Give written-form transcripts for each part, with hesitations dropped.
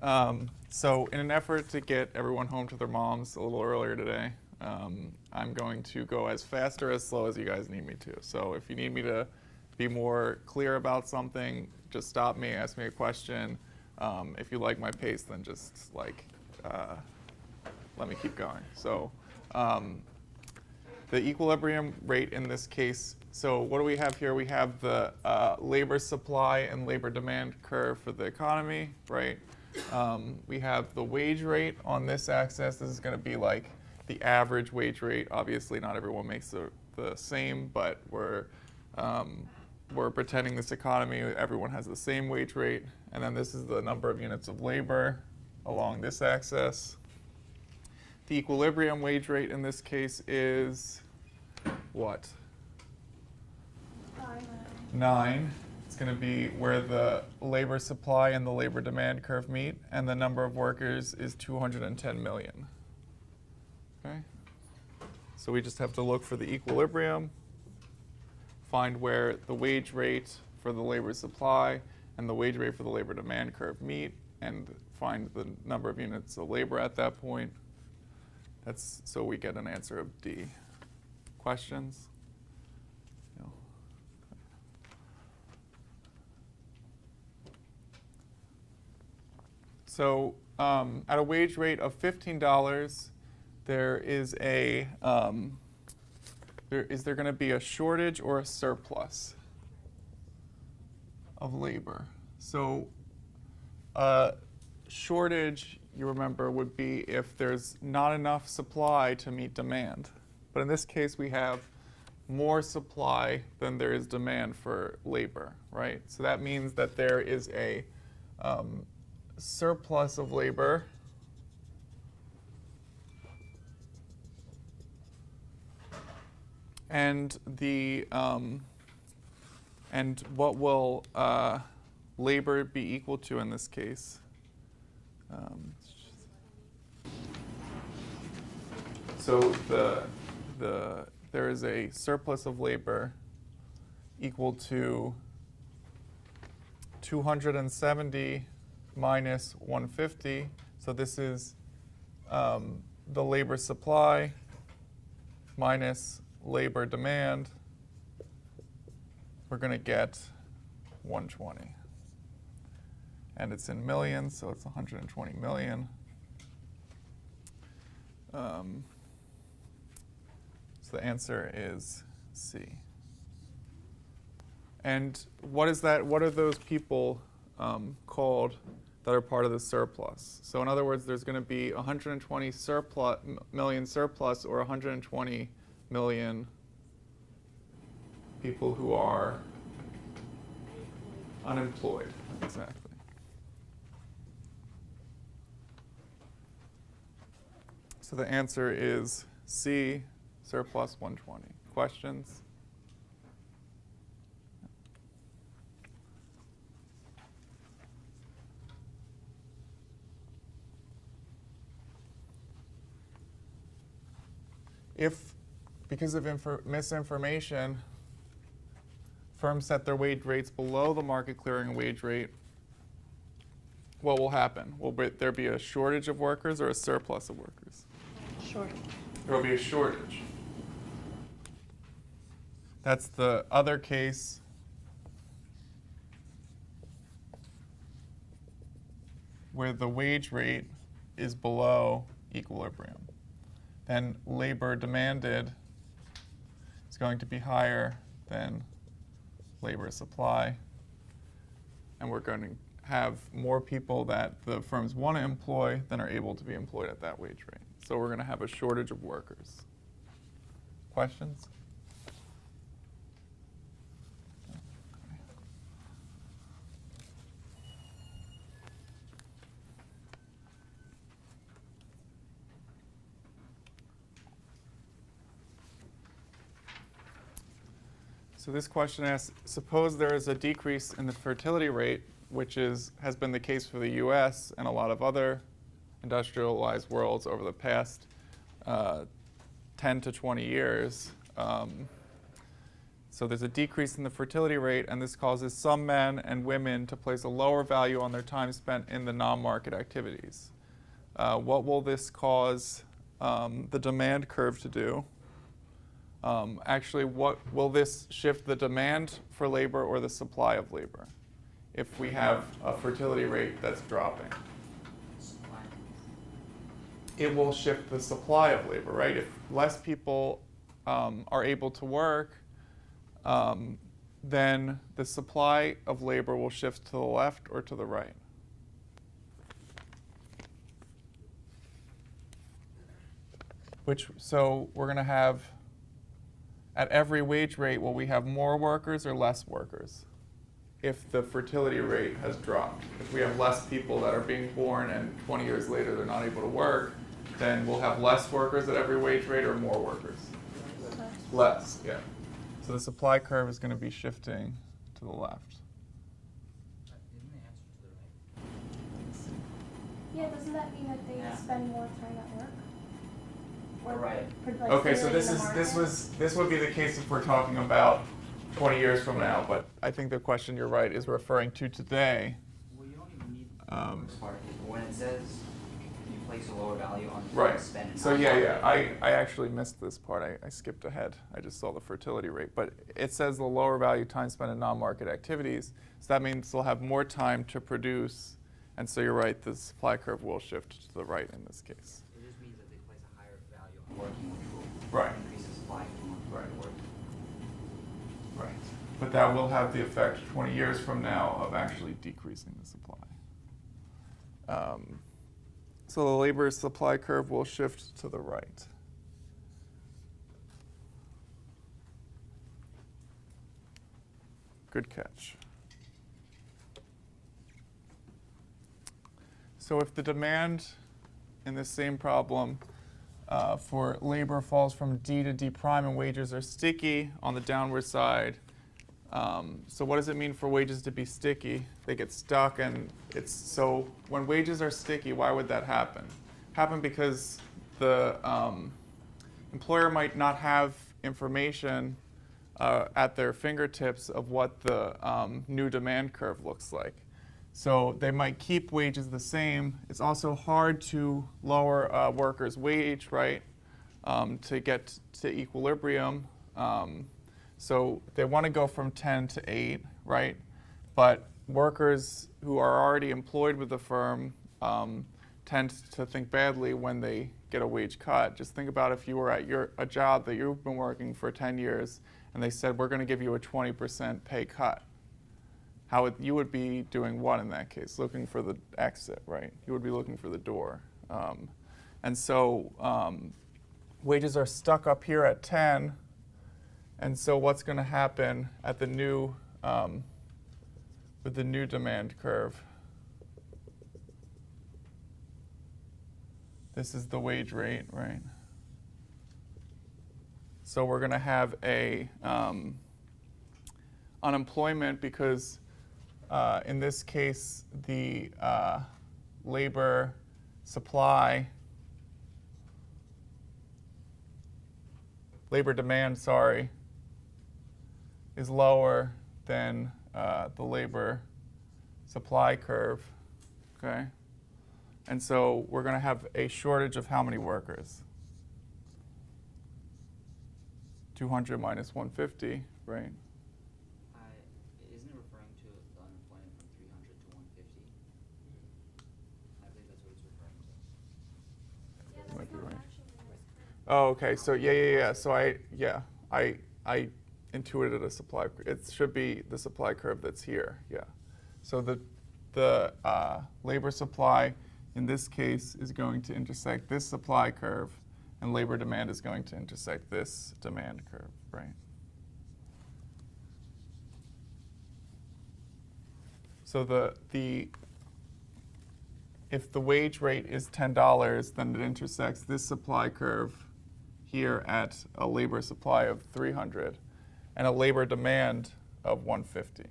So in an effort to get everyone home to their moms a little earlier today, I'm going to go as fast or as slow as you guys need me to. So if you need me to be more clear about something, just stop me, ask me a question. If you like my pace, then just let me keep going. So the equilibrium rate in this case, so what do we have here? We have the labor supply and labor demand curve for the economy, right? We have the wage rate on this axis. This is going to be like the average wage rate. Obviously, not everyone makes the same, but we're pretending this economy, everyone has the same wage rate. And then this is the number of units of labor along this axis. The equilibrium wage rate in this case is what? 9. It's going to be where the labor supply and the labor demand curve meet, and the number of workers is 210 million. Okay? So we just have to look for the equilibrium, find where the wage rate for the labor supply and the wage rate for the labor demand curve meet, and find the number of units of labor at that point. That's so we get an answer of D. Questions? No. So at a wage rate of $15, there is a is there going to be a shortage or a surplus of labor? So shortage, you remember, would be if there's not enough supply to meet demand. But in this case, we have more supply than there is demand for labor, right? So that means that there is a surplus of labor and the and what will labor be equal to in this case? So there is a surplus of labor equal to 270 minus 150. So this is the labor supply minus labor demand. We're going to get 120. And it's in millions, so it's 120 million. So the answer is C. And what is that? What are those people called that are part of the surplus? So in other words, there's going to be 120 million surplus, or 120 million people who are unemployed. Exactly. So the answer is C, surplus 120. Questions? If, because of misinformation, firms set their wage rates below the market clearing wage rate, what will happen? Will there be a shortage of workers or a surplus of workers? Shortage. There will be a shortage. That's the other case. Where the wage rate is below equilibrium. Then labor demanded is going to be higher than labor supply. And we're going to have more people that the firms want to employ than are able to be employed at that wage rate. So we're going to have a shortage of workers. Questions? So this question asks, suppose there is a decrease in the fertility rate, which has been the case for the US and a lot of other industrialized worlds over the past 10 to 20 years. So there's a decrease in the fertility rate, and this causes some men and women to place a lower value on their time spent in the non-market activities. What will this cause the demand curve to do? Actually, what will this shift the demand for labor or the supply of labor if we have a fertility rate that's dropping? It will shift the supply of labor, right? If less people are able to work, then the supply of labor will shift to the left or to the right. So we're going to have, at every wage rate, will we have more workers or less workers if the fertility rate has dropped? If we have less people that are being born and 20 years later they're not able to work, then we'll have less workers at every wage rate or more workers? Less, yeah. So the supply curve is going to be shifting to the left. Didn't they answer to the right? Yeah, doesn't that mean that they spend more time at work? Or Right. like Okay, so this would be the case if we're talking about 20 years from now, but I think the question, you're right, is referring to today. Well, you don't even need the first part. When it says you place a lower value on Right. spend and So I actually missed this part. I skipped ahead. I just saw the fertility rate. But it says the lower value time spent in non-market activities. So that means they'll have more time to produce. And so you're right, the supply curve will shift to the right in this case. It just means that they place a higher value on working, which will Right. increase the supply of more Right. work. Right. But that will have the effect 20 years from now of actually decreasing the supply. So the labor supply curve will shift to the right. Good catch. So if the demand in this same problem for labor falls from D to D prime and wages are sticky on the downward side, so what does it mean for wages to be sticky? They get stuck, and so when wages are sticky, why would that happen? Happen because the employer might not have information at their fingertips of what the new demand curve looks like. So they might keep wages the same. It's also hard to lower a workers' wage, right, to get to equilibrium. So they want to go from 10 to 8, right? But workers who are already employed with the firm tend to think badly when they get a wage cut. Just think about if you were at a job that you've been working for 10 years and they said, we're going to give you a 20% pay cut. You would be doing what in that case? Looking for the exit, right? You would be looking for the door. And so wages are stuck up here at 10. And so what's going to happen at the new, with the new demand curve? This is the wage rate, right? So we're going to have a unemployment because in this case, the labor demand, is lower than the labor supply curve, okay? And so we're going to have a shortage of how many workers? 200 minus 150, right? Isn't it referring to the unemployment from 300 to 150? I believe that's what it's referring to. Yeah, that's Might be not right. actually Oh, okay. So yeah. So I intuited a supply. It should be the supply curve that's here. Yeah. So the labor supply in this case is going to intersect this supply curve, and labor demand is going to intersect this demand curve, right? So if the wage rate is $10, then it intersects this supply curve here at a labor supply of 300 and a labor demand of 150. Okay.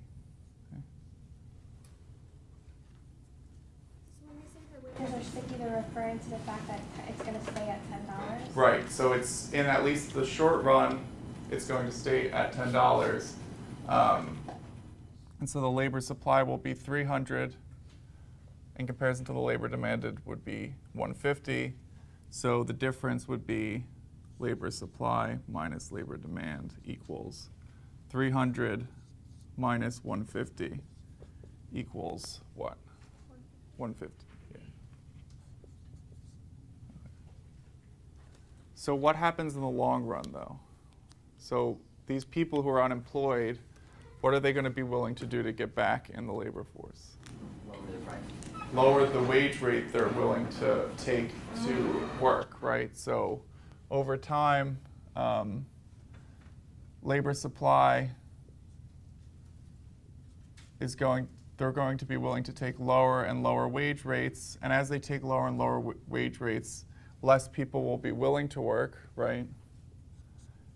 So when you say the wages are sticky, they're referring to the fact that it's going to stay at $10? Right. So it's in at least the short run, it's going to stay at $10. And so the labor supply will be 300 in comparison to the labor demanded would be 150. So the difference would be labor supply minus labor demand equals 300 minus 150 equals what? 150. Yeah. So what happens in the long run, though? So these people who are unemployed, what are they going to be willing to do to get back in the labor force? Lower the price. Lower the wage rate they're willing to take to work, right? So over time, labor supply is they're going to be willing to take lower and lower wage rates. And as they take lower and lower wage rates, less people will be willing to work, right?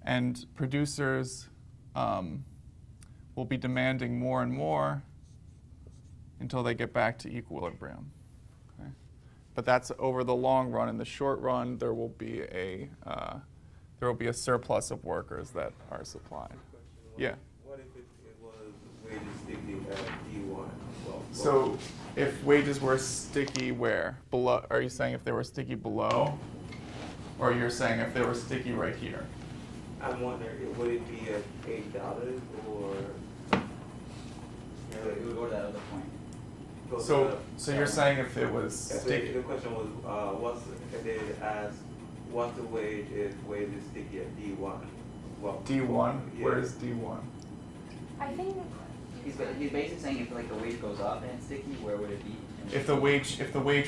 And producers will be demanding more and more until they get back to equilibrium. Okay? But that's over the long run. In the short run, there will be a surplus of workers that are supplied. Yeah. What if it was wages sticky at D1? So if wages were sticky where? Below? Are you saying if they were sticky below? Or you're saying if they were sticky right here? I'm wondering, would it be at $8 or? Yeah, we would go to that other point. So you're saying if it was The sticky? question was, what's the wage if wage is sticky at D1? Well, D1? yeah. Where is D1? I think He's basically saying if like the wage goes up and it's sticky, where would it be? If the wage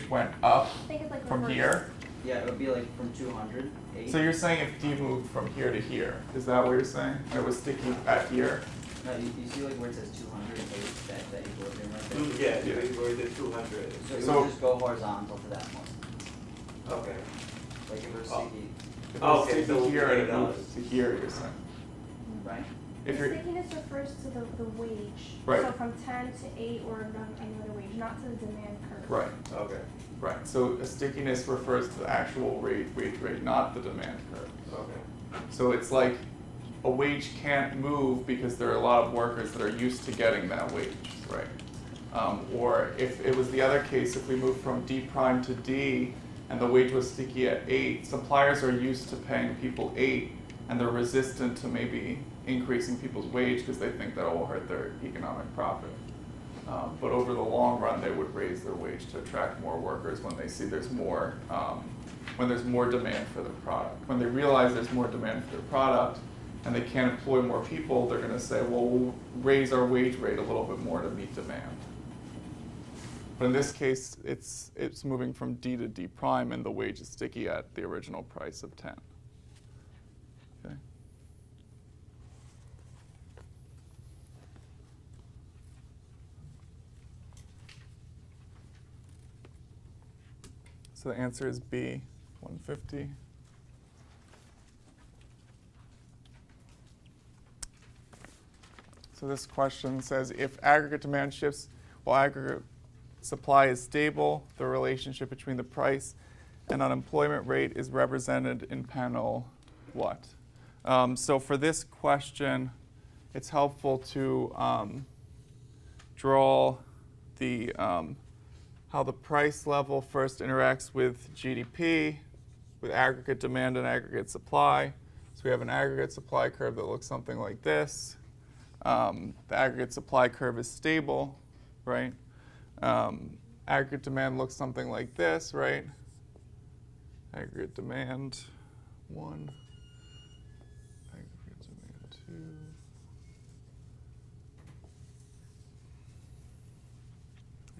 went up I think it's like from reverse. here? Yeah, it would be like from 200. So you're saying if D moved from here to here, is that what you're saying? And it was sticky at here? No, you see like where it says 208, that equilibrium right there? Yeah, Yeah. where is it 200? So it So- would just go horizontal to that point. Okay. Like if it was Oh. sticky, If it Oh, was okay, sticky so it would be here and it $8. moved to here, you're saying? right? If the you're, stickiness refers to the wage. Right. So from 10 to 8 or another wage, not to the demand curve. right, Okay. right. So a stickiness refers to the actual wage rate, not the demand curve. Okay. So it's like a wage can't move because there are a lot of workers that are used to getting that wage, right? Or if it was the other case, if we moved from D prime to D and the wage was sticky at 8, suppliers are used to paying people 8 and they're resistant to maybe increasing people's wage because they think that will hurt their economic profit. But over the long run, they would raise their wage to attract more workers when they see there's more demand for their product. When they realize there's more demand for their product and they can't employ more people, they're going to say, well, we'll raise our wage rate a little bit more to meet demand. But in this case, it's moving from D to D prime, and the wage is sticky at the original price of 10. Okay. So the answer is B, 150. So this question says, if aggregate demand shifts while aggregate supply is stable, the relationship between the price and unemployment rate is represented in panel what? So for this question, it's helpful to draw the how the price level first interacts with GDP, with aggregate demand and aggregate supply. So we have an aggregate supply curve that looks something like this. The aggregate supply curve is stable, right? Aggregate demand looks something like this, right? Aggregate demand 1, aggregate demand 2.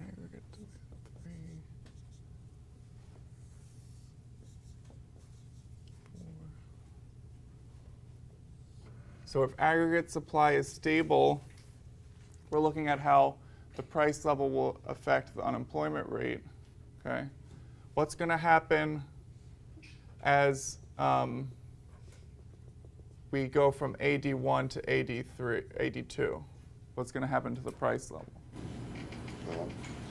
Aggregate demand 3, 4. So if aggregate supply is stable, we're looking at how the price level will affect the unemployment rate, okay? What's going to happen as we go from AD1 to AD2? What's going to happen to the price level?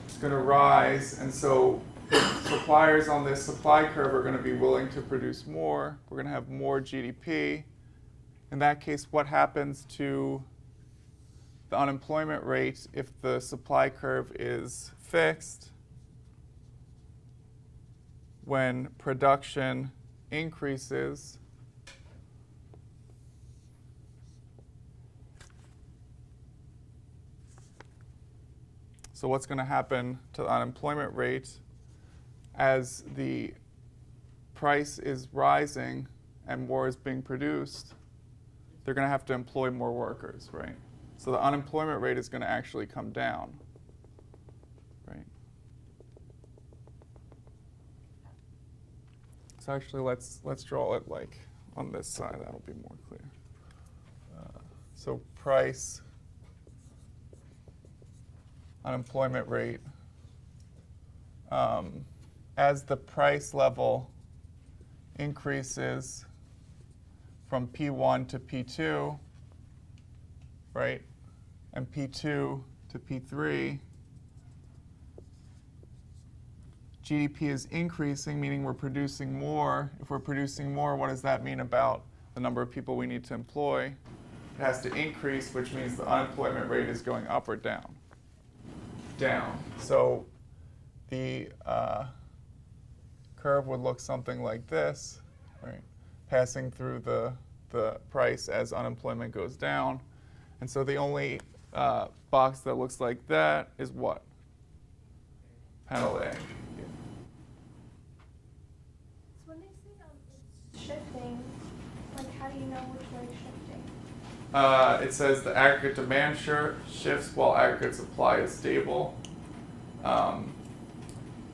It's going to rise, and so suppliers on this supply curve are going to be willing to produce more. We're going to have more GDP, in that case, what happens to the unemployment rate if the supply curve is fixed when production increases so what's going to happen to the unemployment rate as the price is rising and more is being produced? They're going to have to employ more workers, right? So the unemployment rate is going to actually come down, right? So actually, let's draw it like on this side. That'll be more clear. So price, unemployment rate. As the price level increases from P1 to P2, right, and P2 to P3, GDP is increasing, meaning we're producing more. If we're producing more, what does that mean about the number of people we need to employ? It has to increase, which means the unemployment rate is going up or down? Down. So the curve would look something like this, right? Passing through the price as unemployment goes down. And so the only box that looks like that is what? Panel A. So when they say it's shifting, like how do you know which way it's shifting? It says the aggregate demand shifts while aggregate supply is stable.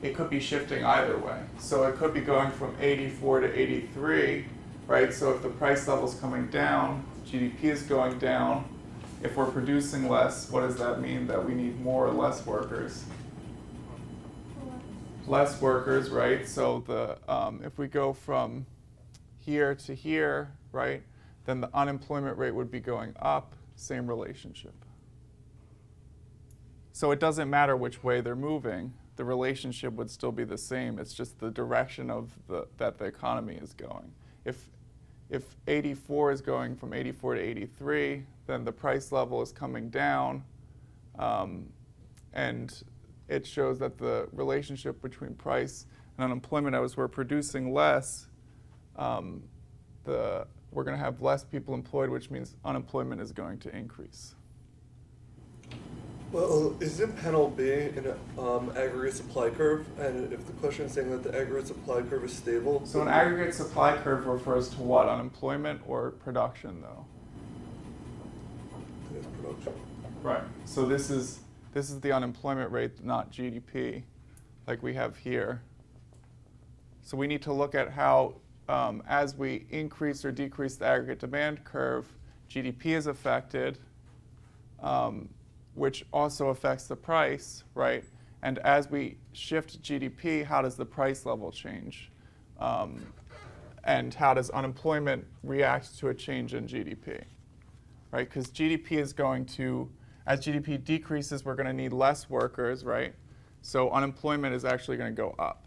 It could be shifting either way. So it could be going from 84 to 83, right? So if the price level is coming down, GDP is going down. If we're producing less, what does that mean? That we need more or less workers? Less workers, right? So the if we go from here to here, right, then the unemployment rate would be going up, same relationship. So it doesn't matter which way they're moving, the relationship would still be the same. It's just the direction of that the economy is going. If 84 is going from 84 to 83, then the price level is coming down, and it shows that the relationship between price and unemployment, as we're producing less, we're going to have less people employed, which means unemployment is going to increase. Well, isn't panel B an aggregate supply curve? And if the question is saying that the aggregate supply curve is stable. So an aggregate supply curve refers to what? Unemployment or production, though? I think it's production. Right. So this is the unemployment rate, not GDP, like we have here. So we need to look at how, as we increase or decrease the aggregate demand curve, GDP is affected, which also affects the price, right? And as we shift GDP, how does the price level change? And how does unemployment react to a change in GDP, right? Because GDP is going to, as GDP decreases, we're going to need less workers, right? So unemployment is actually going to go up.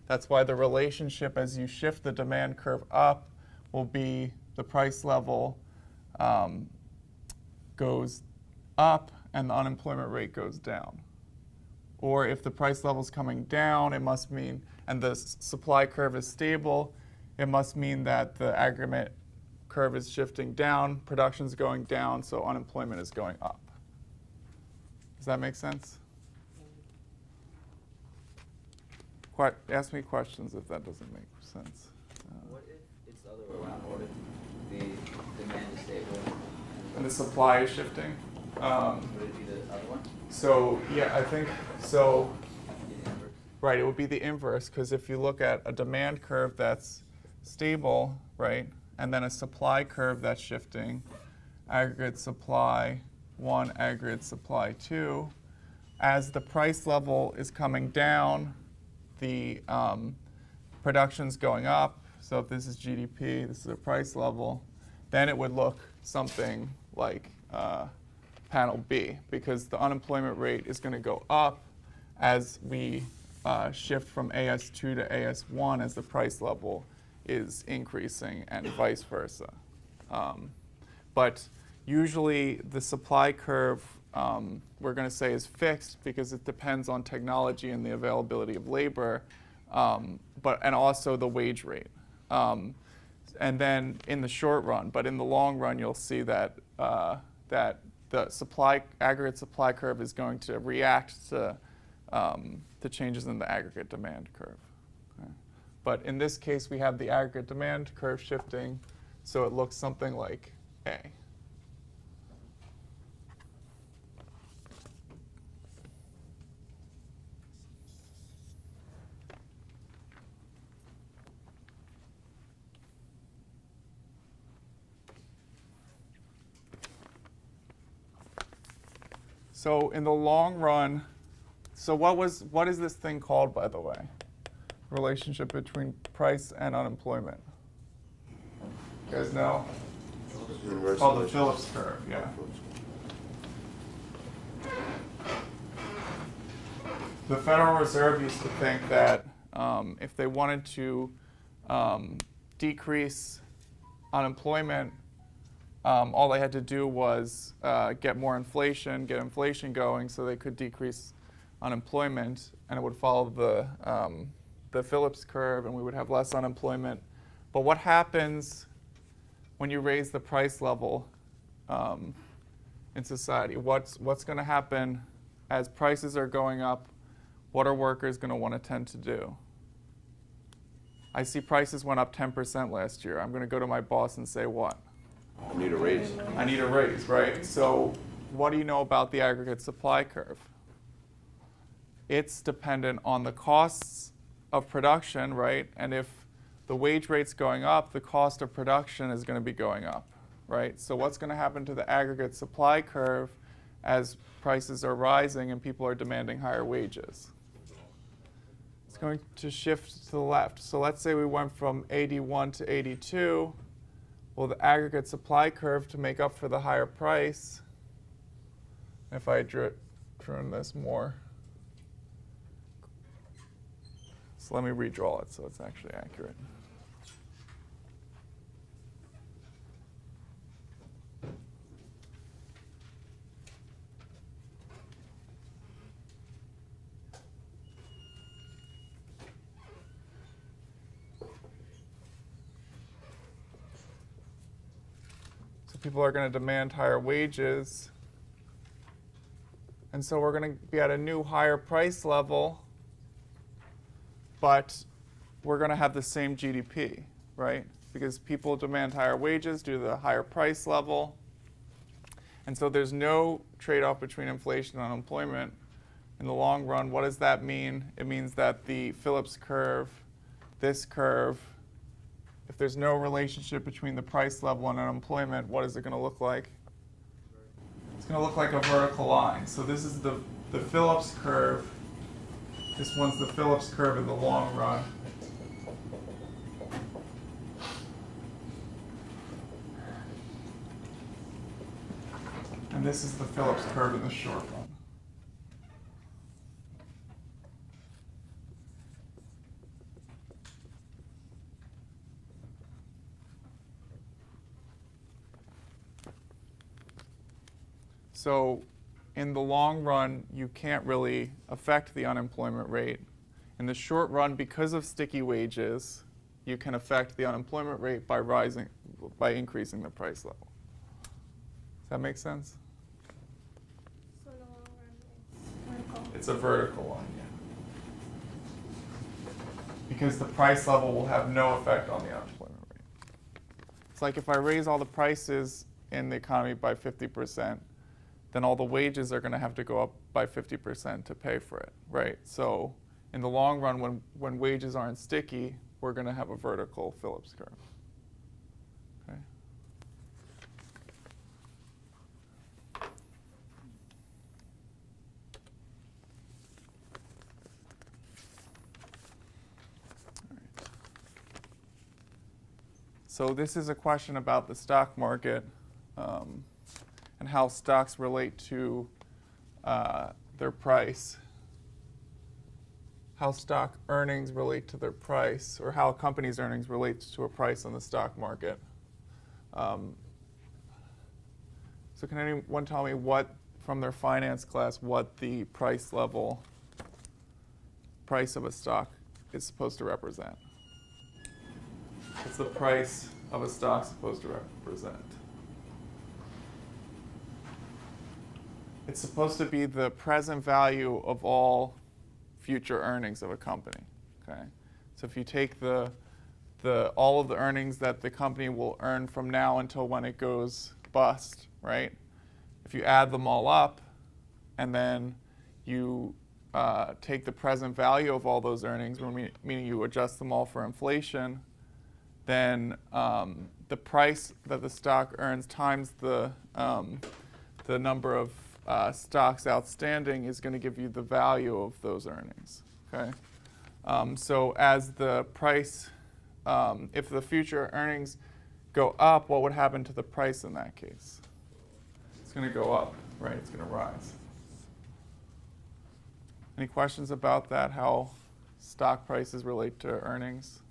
That's why the relationship as you shift the demand curve up will be the price level goes up and the unemployment rate goes down. Or if the price level is coming down, it must mean, and the supply curve is stable, it must mean that the aggregate curve is shifting down, production is going down, so unemployment is going up. Does that make sense? Ask me questions if that doesn't make sense. What if it's the other way around? What if the demand is stable And the supply is shifting? would it be the other one? So yeah, I think so. The inverse? Right, it would be the inverse, because if you look at a demand curve that's stable, right, and then a supply curve that's shifting, aggregate supply 1, aggregate supply 2, as the price level is coming down, the production's going up. So if this is GDP, this is a price level, then it would look something like panel B, because the unemployment rate is going to go up as we shift from AS2 to AS1 as the price level is increasing, and vice versa. But usually the supply curve we're going to say is fixed because it depends on technology and the availability of labor, and also the wage rate. And then in the short run, but in the long run, you'll see that that the aggregate supply curve is going to react to the changes in the aggregate demand curve. Okay. But in this case, we have the aggregate demand curve shifting, so it looks something like A. So in the long run, so what is this thing called, by the way? Relationship between price and unemployment. You guys know? It's called the Phillips curve, yeah. The Federal Reserve used to think that if they wanted to decrease unemployment, all they had to do was get more inflation, get inflation going, so they could decrease unemployment, and it would follow the Phillips curve, and we would have less unemployment. But what happens when you raise the price level in society? What's going to happen as prices are going up? What are workers going to want to tend to do? I see prices went up 10% last year. I'm going to go to my boss and say what? I need a raise. I need a raise, right? So what do you know about the aggregate supply curve? It's dependent on the costs of production, right? And if the wage rate's going up, the cost of production is going to be going up, right? So what's going to happen to the aggregate supply curve as prices are rising and people are demanding higher wages? It's going to shift to the left. So let's say we went from 81 to 82. Well, the aggregate supply curve to make up for the higher price, if I drew this more. So let me redraw it so it's actually accurate. People are going to demand higher wages. And so we're going to be at a new higher price level, but we're going to have the same GDP, right? Because people demand higher wages due to the higher price level. And so there's no trade-off between inflation and unemployment. In the long run, what does that mean? It means that the Phillips curve, this curve, if there's no relationship between the price level and unemployment, what is it going to look like? It's going to look like a vertical line. So this is the Phillips curve. This one's the Phillips curve in the long run. And this is the Phillips curve in the short run. So in the long run, you can't really affect the unemployment rate. In the short run, because of sticky wages, you can affect the unemployment rate by increasing the price level. Does that make sense? So in the long run, it's vertical. It's a vertical line, yeah. Because the price level will have no effect on the unemployment rate. It's like if I raise all the prices in the economy by 50%, then all the wages are going to have to go up by 50% to pay for it, right? So in the long run, when wages aren't sticky, we're going to have a vertical Phillips curve. Okay. All right. So this is a question about the stock market. And how stocks relate to their price, how stock earnings relate to their price, or how a company's earnings relate to a price on the stock market. So can anyone tell me what, from their finance class, what the price of a stock is supposed to represent? What's the price of a stock supposed to represent? It's supposed to be the present value of all future earnings of a company. Okay, so if you take all of the earnings that the company will earn from now until when it goes bust, right? If you add them all up, and then you take the present value of all those earnings, meaning you adjust them all for inflation, then the price that the stock earns times the number of stocks outstanding is going to give you the value of those earnings. Okay, so as the price, if the future earnings go up, what would happen to the price in that case? It's going to go up, right? It's going to rise. Any questions about that? How stock prices relate to earnings,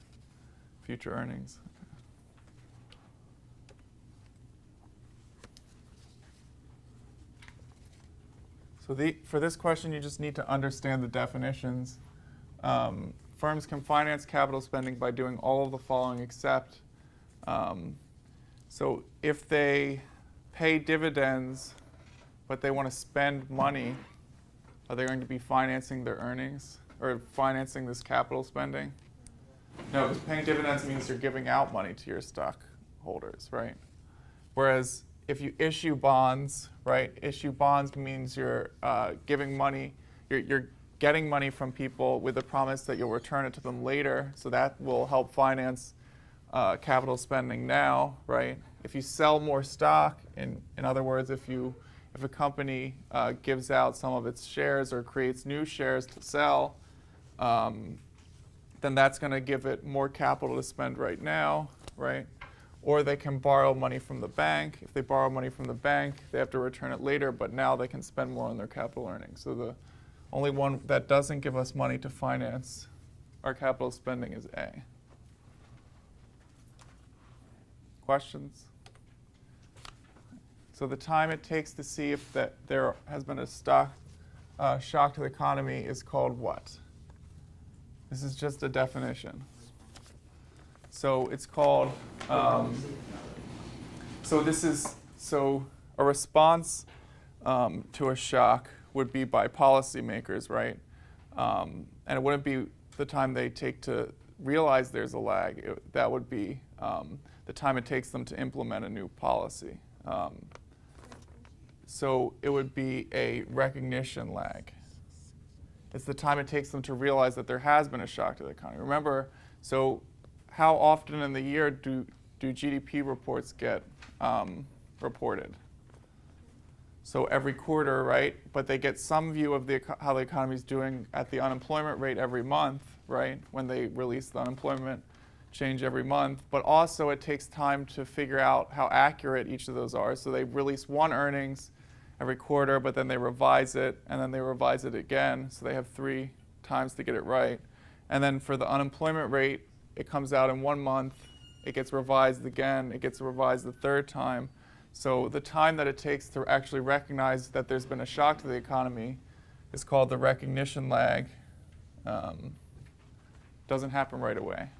future earnings? So for this question, you just need to understand the definitions. Firms can finance capital spending by doing all of the following except. So if they pay dividends, but they want to spend money, are they going to be financing their earnings or financing this capital spending? No, because paying dividends means you're giving out money to your stockholders, right? Whereas if you issue bonds, right? Issue bonds means you're giving money, you're getting money from people with the promise that you'll return it to them later, so that will help finance capital spending now, right? If you sell more stock, in other words, if a company gives out some of its shares or creates new shares to sell, then that's going to give it more capital to spend right now, right? Or they can borrow money from the bank. If they borrow money from the bank, they have to return it later, but now they can spend more on their capital earnings. So the only one that doesn't give us money to finance our capital spending is A. Questions? So the time it takes to see if there has been a stock shock to the economy is called what? This is just a definition. So it's called, so a response to a shock would be by policymakers, right? And it wouldn't be the time they take to realize there's a lag. That would be the time it takes them to implement a new policy. So it would be a recognition lag. It's the time it takes them to realize that there has been a shock to the economy. Remember, so how often in the year do GDP reports get reported? So every quarter, right? But they get some view of how the economy is doing at the unemployment rate every month, right? When they release the unemployment change every month. But also it takes time to figure out how accurate each of those are. So they release one earnings every quarter, but then they revise it, and then they revise it again. So they have 3 times to get it right. And then for the unemployment rate, it comes out in 1 month, it gets revised again, it gets revised the 3rd time. So the time that it takes to actually recognize that there's been a shock to the economy is called the recognition lag. Doesn't happen right away.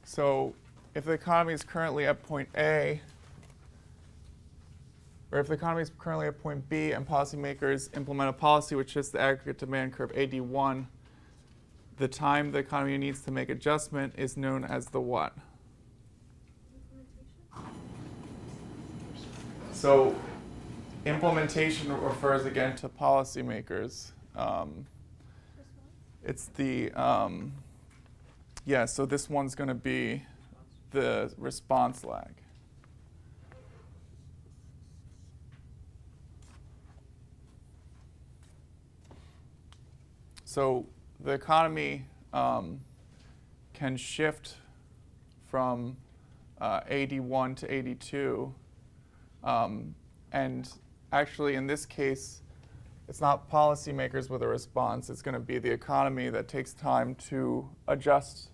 So if the economy is currently at point A, or if the economy is currently at point B and policymakers implement a policy which hits the aggregate demand curve AD1, the time the economy needs to make adjustment is known as the what? So implementation refers again to policymakers. It's the, so this one's going to be the response lag. So the economy can shift from AD1 to AD2. And actually, in this case, it's not policymakers with a response. It's going to be the economy that takes time to adjust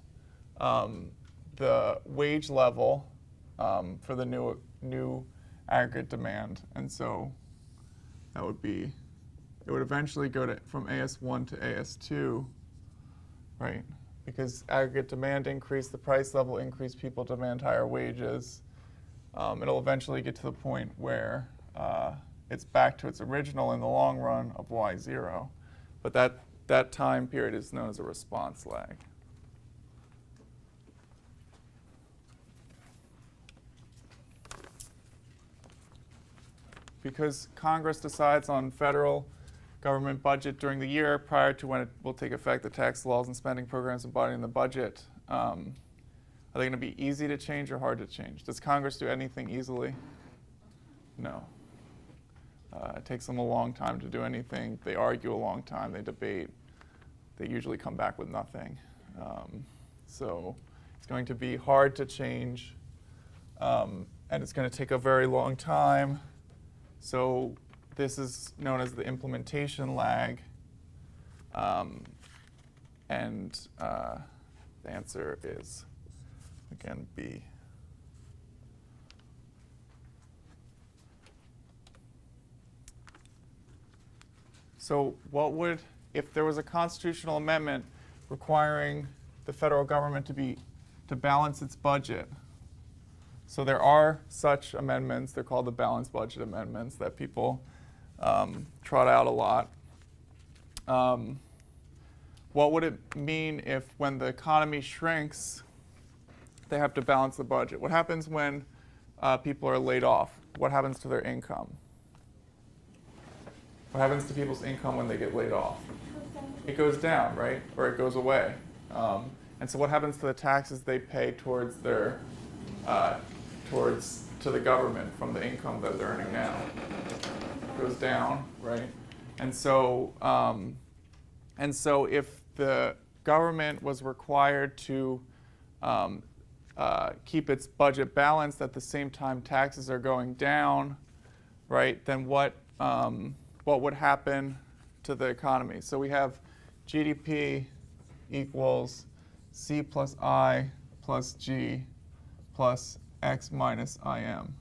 the wage level for the new aggregate demand, and so that would be, it would eventually go to from AS1 to AS2, right? Because aggregate demand increase, the price level increase, people demand higher wages. It'll eventually get to the point where it's back to its original in the long run of Y0, but that time period is known as a response lag. Because Congress decides on federal government budget during the year prior to when it will take effect, the tax laws and spending programs embodied in the budget, are they going to be easy to change or hard to change? Does Congress do anything easily? No. It takes them a long time to do anything. They argue a long time. They debate. They usually come back with nothing. So it's going to be hard to change, and it's going to take a very long time. So this is known as the implementation lag, and the answer is, again, B. So what would, if there was a constitutional amendment requiring the federal government to balance its budget? So there are such amendments. They're called the balanced budget amendments that people trot out a lot. What would it mean if, when the economy shrinks, they have to balance the budget? What happens when people are laid off? What happens to their income? What happens to people's income when they get laid off? It goes down, right? Or it goes away. And so what happens to the taxes they pay towards their to the government from the income that they're earning now? It goes down, right? And so if the government was required to keep its budget balanced at the same time taxes are going down, right? Then what would happen to the economy? So we have GDP equals C plus I plus G plus X minus IM.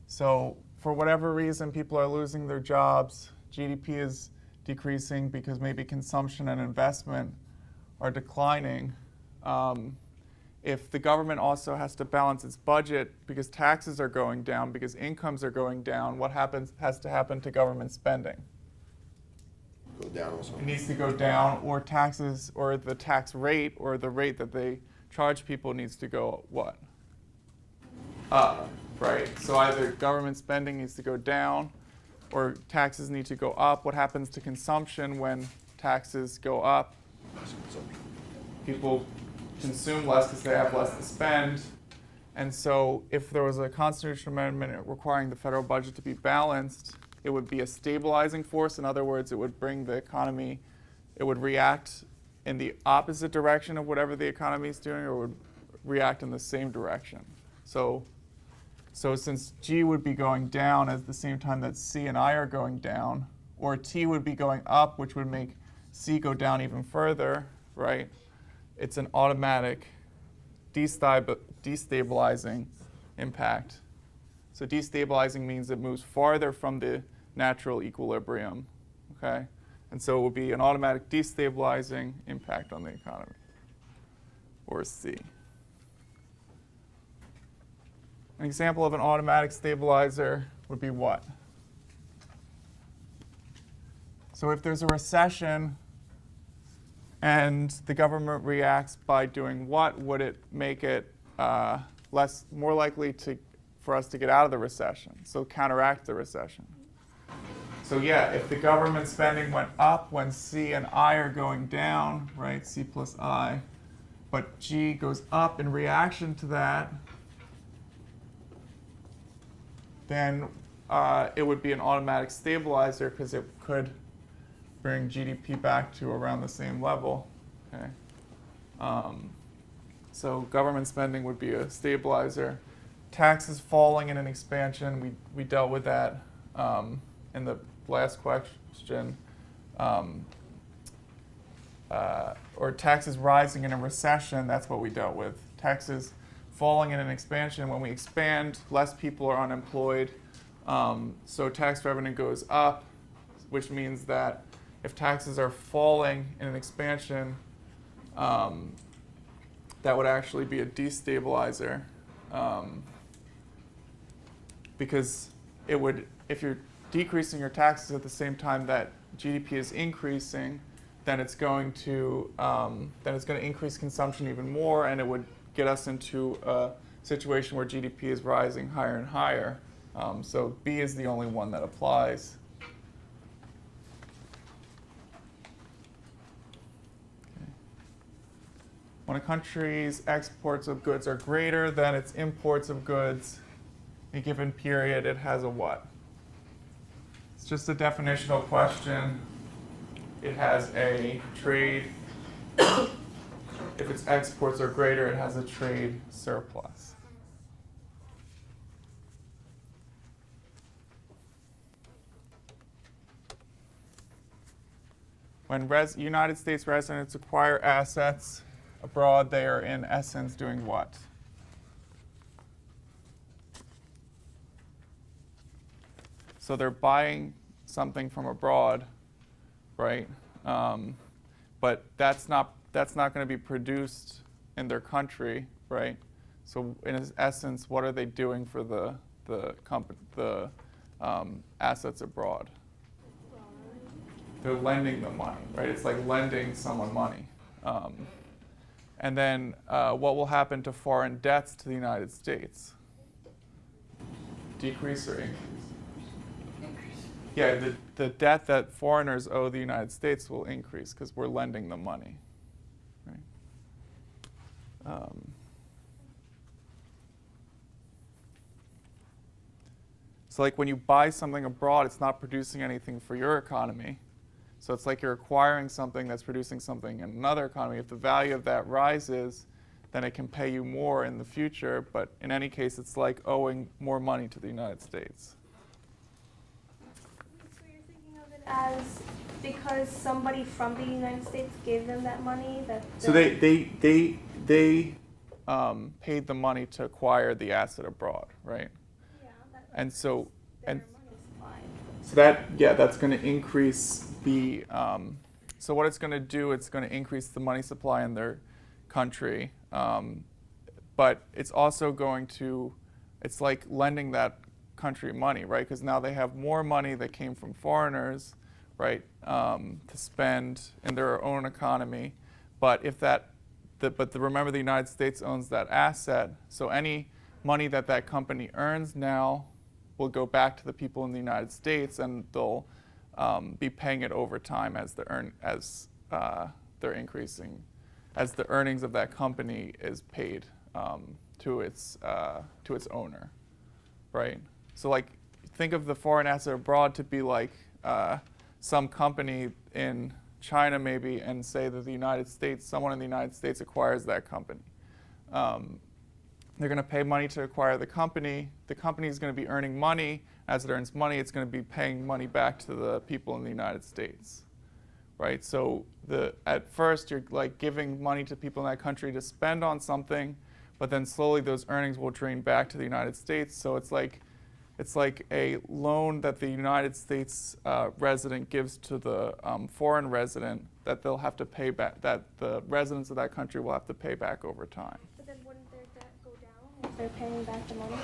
So for whatever reason, people are losing their jobs. GDP is decreasing because maybe consumption and investment are declining. If the government also has to balance its budget because taxes are going down, because incomes are going down, what has to happen to government spending? Go down also. It needs to go down, or taxes, or the tax rate, or the rate that they charge people needs to go what? Up, right? So either government spending needs to go down, or taxes need to go up. What happens to consumption when taxes go up? People consume less because they have less to spend. And so if there was a constitutional amendment requiring the federal budget to be balanced, it would be a stabilizing force. In other words, it would bring the economy, it would react in the opposite direction of whatever the economy is doing, or would react in the same direction. So since G would be going down at the same time that C and I are going down, or T would be going up, which would make C go down even further, right? It's an automatic destabilizing impact. So destabilizing means it moves farther from the natural equilibrium, okay? And so it will be an automatic destabilizing impact on the economy, or C. An example of an automatic stabilizer would be what? So if there's a recession and the government reacts by doing what, would it make it more likely for us to get out of the recession, so counteract the recession? So yeah, if the government spending went up when C and I are going down, right, C plus I, but G goes up in reaction to that, then it would be an automatic stabilizer because it could bring GDP back to around the same level. Okay. So government spending would be a stabilizer. Taxes falling in an expansion, we dealt with that in the last question. Or taxes rising in a recession, that's what we dealt with. taxes falling in an expansion. When we expand, less people are unemployed, so tax revenue goes up, which means that if taxes are falling in an expansion, that would actually be a destabilizer, because it would, if you're decreasing your taxes at the same time that GDP is increasing, then it's going to increase consumption even more, and it would get us into a situation where GDP is rising higher and higher. So B is the only one that applies. Okay. When a country's exports of goods are greater than its imports of goods in a given period, it has a what? It's just a definitional question. It has a trade, if its exports are greater, it has a trade surplus. When United States residents acquire assets abroad, they are in essence doing what? So they're buying something from abroad, right? But that's not going to be produced in their country, right? So in essence, what are they doing for the assets abroad? They're lending them money, right? It's like lending someone money. And then what will happen to foreign debts to the United States? Decrease or increase? Yeah, the debt that foreigners owe the United States will increase because we're lending them money. Right? So like when you buy something abroad, it's not producing anything for your economy. So it's like you're acquiring something that's producing something in another economy. If the value of that rises, then it can pay you more in the future. But in any case, it's like owing more money to the United States. So you're thinking of it as because somebody from the United States gave them that money that. So they paid the money to acquire the asset abroad, right? Yeah. And so Their money supply. So that's going to increase the. So what it's going to do, it's going to increase the money supply in their country, but it's also going to, it's like lending that country money, right? Because now they have more money that came from foreigners, right, to spend in their own economy. But if remember the United States owns that asset, so any money that company earns now will go back to the people in the United States, and they'll be paying it over time as they're increasing, as the earnings of that company is paid to its owner, right? So like think of the foreign asset abroad to be like some company in China maybe, and say that someone in the United States acquires that company. They're going to pay money to acquire the company. The company is going to be earning money. As it earns money, it's going to be paying money back to the people in the United States, right? So at first, you're like giving money to people in that country to spend on something, but then slowly those earnings will drain back to the United States. So it's like a loan that the United States resident gives to the foreign resident that they'll have to pay back, that the residents of that country will have to pay back over time. But then wouldn't their debt go down if they're paying back the money?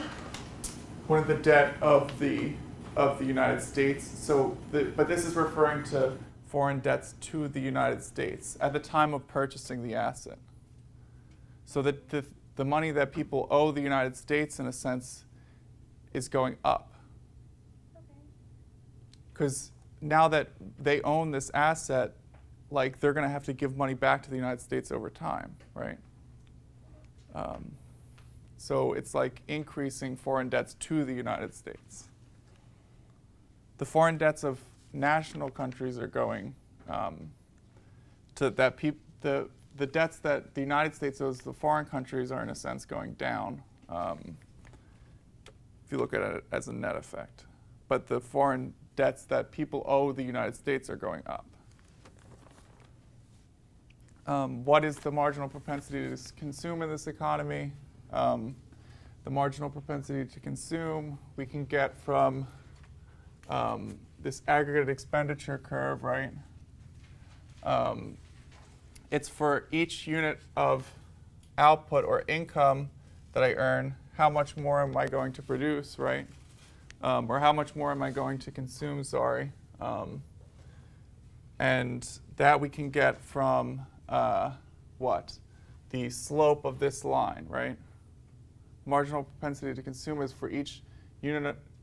One of the debt of the United States. So, but this is referring to foreign debts to the United States at the time of purchasing the asset. So that the money that people owe the United States, in a sense, is going up. Okay. Because now that they own this asset, like they're going to have to give money back to the United States over time, right? So it's like increasing foreign debts to the United States. The foreign debts of national countries are going to that the debts that the United States owes the foreign countries are in a sense going down. If you look at it as a net effect. But the foreign debts that people owe the United States are going up. what is the marginal propensity to consume in this economy? The marginal propensity to consume we can get from this aggregate expenditure curve, right? It's for each unit of output or income that I earn, how much more am I going to produce, right? Or how much more am I going to consume, sorry. And that we can get from what? The slope of this line, right? Marginal propensity to consume is for each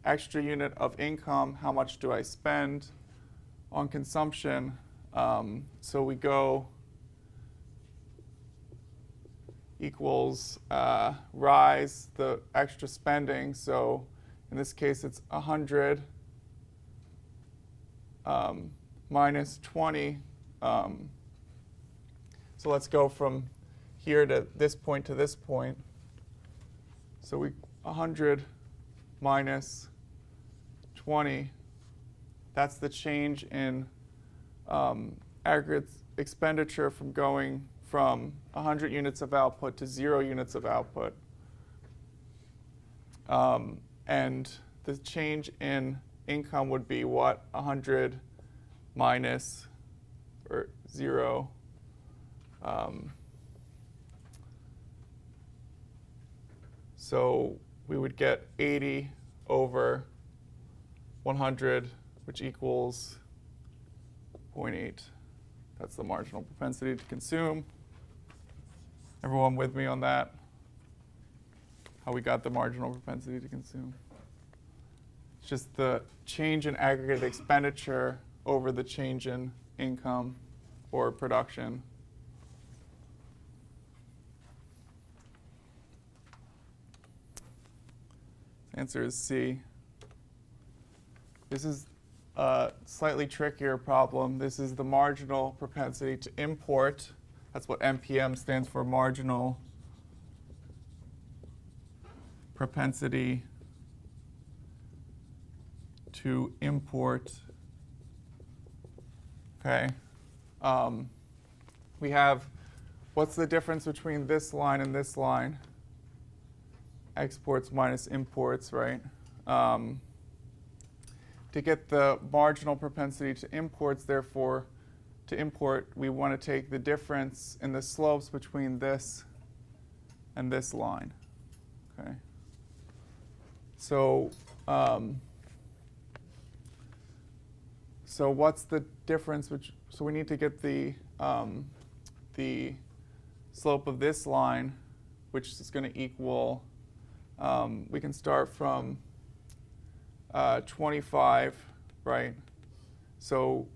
extra unit of income, how much do I spend on consumption? So we go equals rise, the extra spending. So in this case, it's 100 minus 20. So let's go from here to this point to this point. So 100 minus 20, that's the change in aggregate expenditure from going from 100 units of output to 0 units of output. And the change in income would be what? 100 minus or 0. So we would get 80 over 100, which equals 0.8. That's the marginal propensity to consume. Everyone with me on that? How we got the marginal propensity to consume? It's just the change in aggregate expenditure over the change in income or production. Answer is C. This is a slightly trickier problem. This is the marginal propensity to import. That's what MPM stands for, marginal propensity to import. Okay. We have, what's the difference between this line and this line? Exports minus imports, right? To get the marginal propensity to imports, therefore, to import, we want to take the difference in the slopes between this and this line. Okay. So, so what's the difference? So we need to get the slope of this line, which is going to equal. We can start from 25, right? So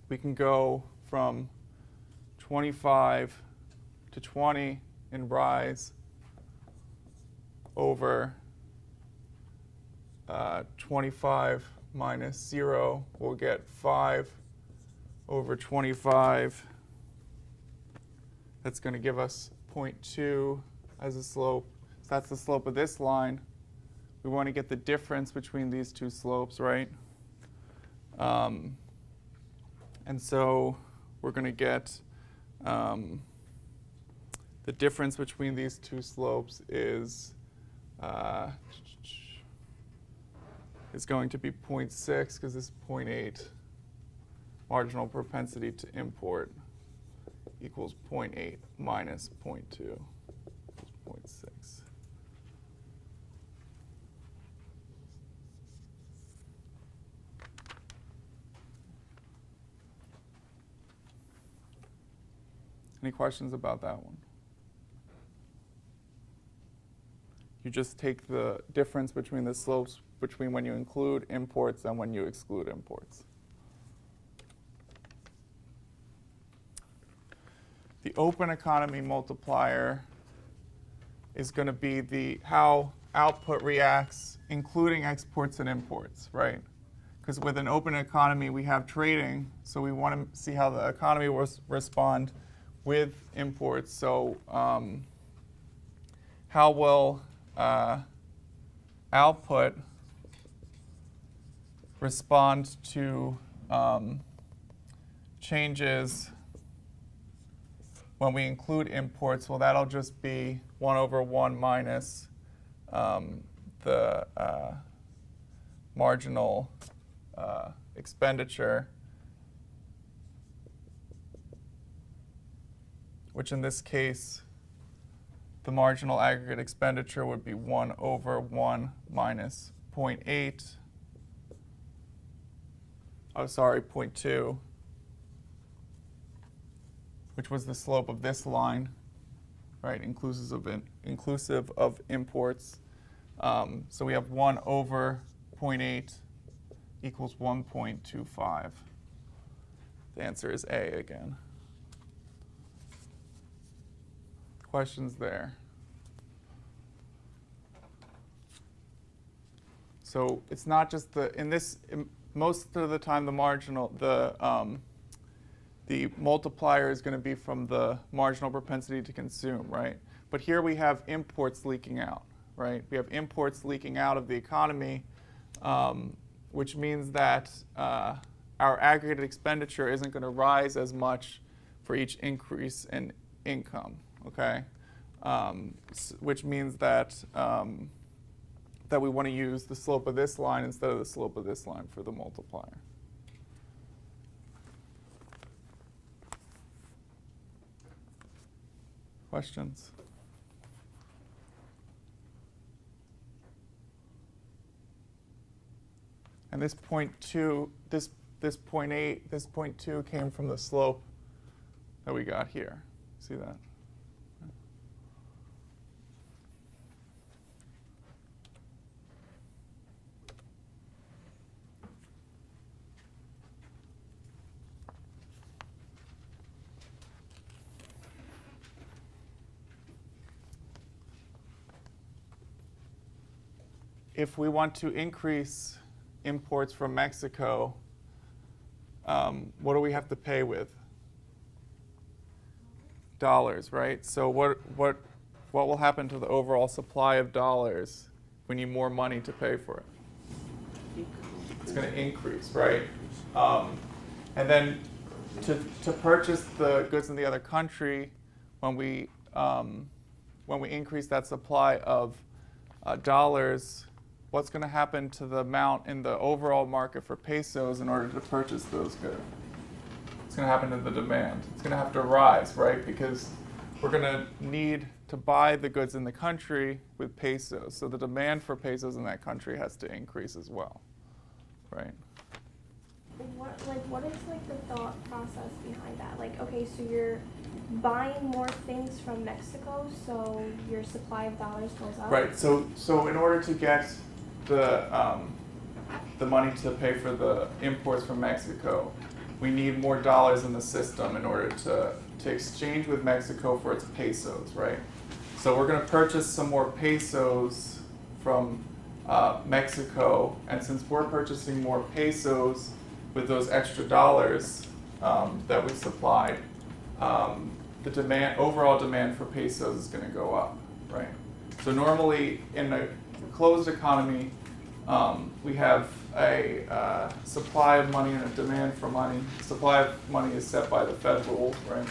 we can go from 25 to 20 in rise over 25 minus 0. We'll get 5 over 25. That's going to give us 0.2 as a slope. So that's the slope of this line. We want to get the difference between these two slopes, right? And so we're going to get the difference between these two slopes is going to be 0.6 because this is 0.8. Marginal propensity to import equals 0.8 minus 0.2 equals 0.6. Any questions about that one? You just take the difference between the slopes between when you include imports and when you exclude imports. The open economy multiplier is going to be how output reacts, including exports and imports, right? Because with an open economy, we have trading, so we want to see how the economy will respond with imports. So how will output respond to changes when we include imports, well, that'll just be 1 over 1 minus the marginal expenditure, which in this case, the marginal aggregate expenditure would be 1 over 1 minus 0.8. Oh, sorry, 0.2, which was the slope of this line, right, inclusive of imports. So we have 1 over 0.8 equals 1.25. The answer is A again. Questions there? So it's not just most of the time the multiplier is going to be from the marginal propensity to consume, right? But here we have imports leaking out, right? We have imports leaking out of the economy, which means that our aggregate expenditure isn't going to rise as much for each increase in income, okay? Which means that that we want to use the slope of this line instead of the slope of this line for the multiplier. Questions? And this 0.2, this 0.8, this 0.2 came from the slope that we got here. See that? If we want to increase imports from Mexico, what do we have to pay with? Dollars, right? So what will happen to the overall supply of dollars? We need more money to pay for it. It's going to increase, right? And then to purchase the goods in the other country, when we increase that supply of dollars, what's going to happen to the amount in the overall market for pesos in order to purchase those goods? What's going to happen to the demand? It's going to have to rise, right? Because we're going to need to buy the goods in the country with pesos. So the demand for pesos in that country has to increase as well, right? What is the thought process behind that? Okay, so you're buying more things from Mexico, so your supply of dollars goes up? Right. So in order to get the money to pay for the imports from Mexico, we need more dollars in the system in order to exchange with Mexico for its pesos, right? So we're going to purchase some more pesos from Mexico, and since we're purchasing more pesos with those extra dollars that we supplied, the overall demand for pesos is going to go up, right? So normally in a closed economy, we have a supply of money and a demand for money. Supply of money is set by the Fed rule, right?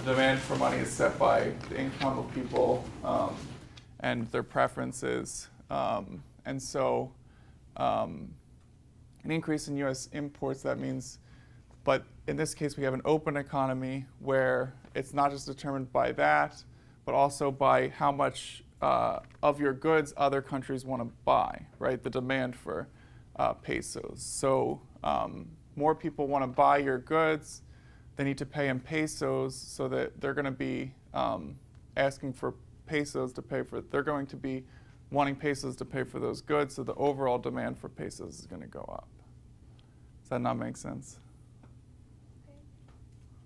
The demand for money is set by the income of people and their preferences. And so an increase in U.S. imports, that means, but in this case we have an open economy where it's not just determined by that, but also by how much of your goods other countries want to buy, right? The demand for pesos. So more people want to buy your goods, they need to pay in pesos, so that they're going to be asking for pesos to pay for, they're going to be wanting pesos to pay for those goods, so the overall demand for pesos is going to go up. Does that not make sense?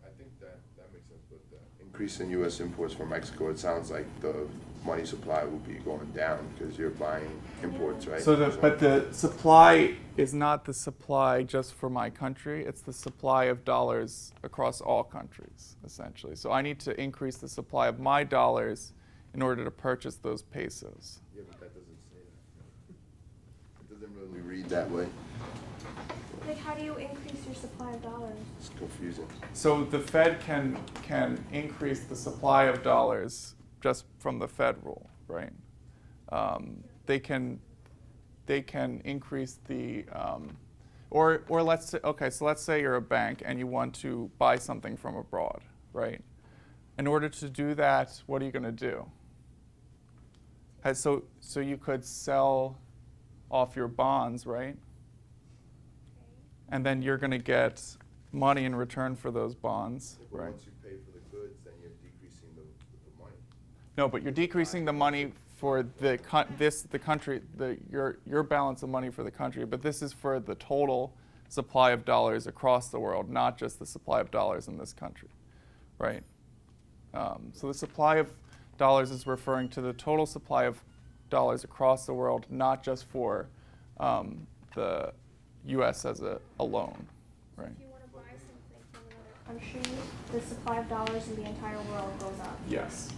I think that makes sense, but the increase in U.S. imports from Mexico, it sounds like the money supply will be going down because you're buying imports, right? But the supply is not the supply just for my country. It's the supply of dollars across all countries, essentially. So I need to increase the supply of my dollars in order to purchase those pesos. Yeah, but that doesn't say that. It doesn't really read that way. How do do you increase your supply of dollars? It's confusing. So the Fed can increase the supply of dollars just from the Fed rule, right? They can increase the or let's say, okay, so let's say you're a bank and you want to buy something from abroad, right? In order to do that, what are you going to do? So you could sell off your bonds, right? And then you're going to get money in return for those bonds, But right? once you pay for the goods, then you're decreasing the money. No, but you're decreasing the money for the country, your balance of money for the country. But this is for the total supply of dollars across the world, not just the supply of dollars in this country, right? So the supply of dollars is referring to the total supply of dollars across the world, not just for the U.S. as a loan, right? If you want to buy something from another country, the supply of dollars in the entire world goes up. Yes.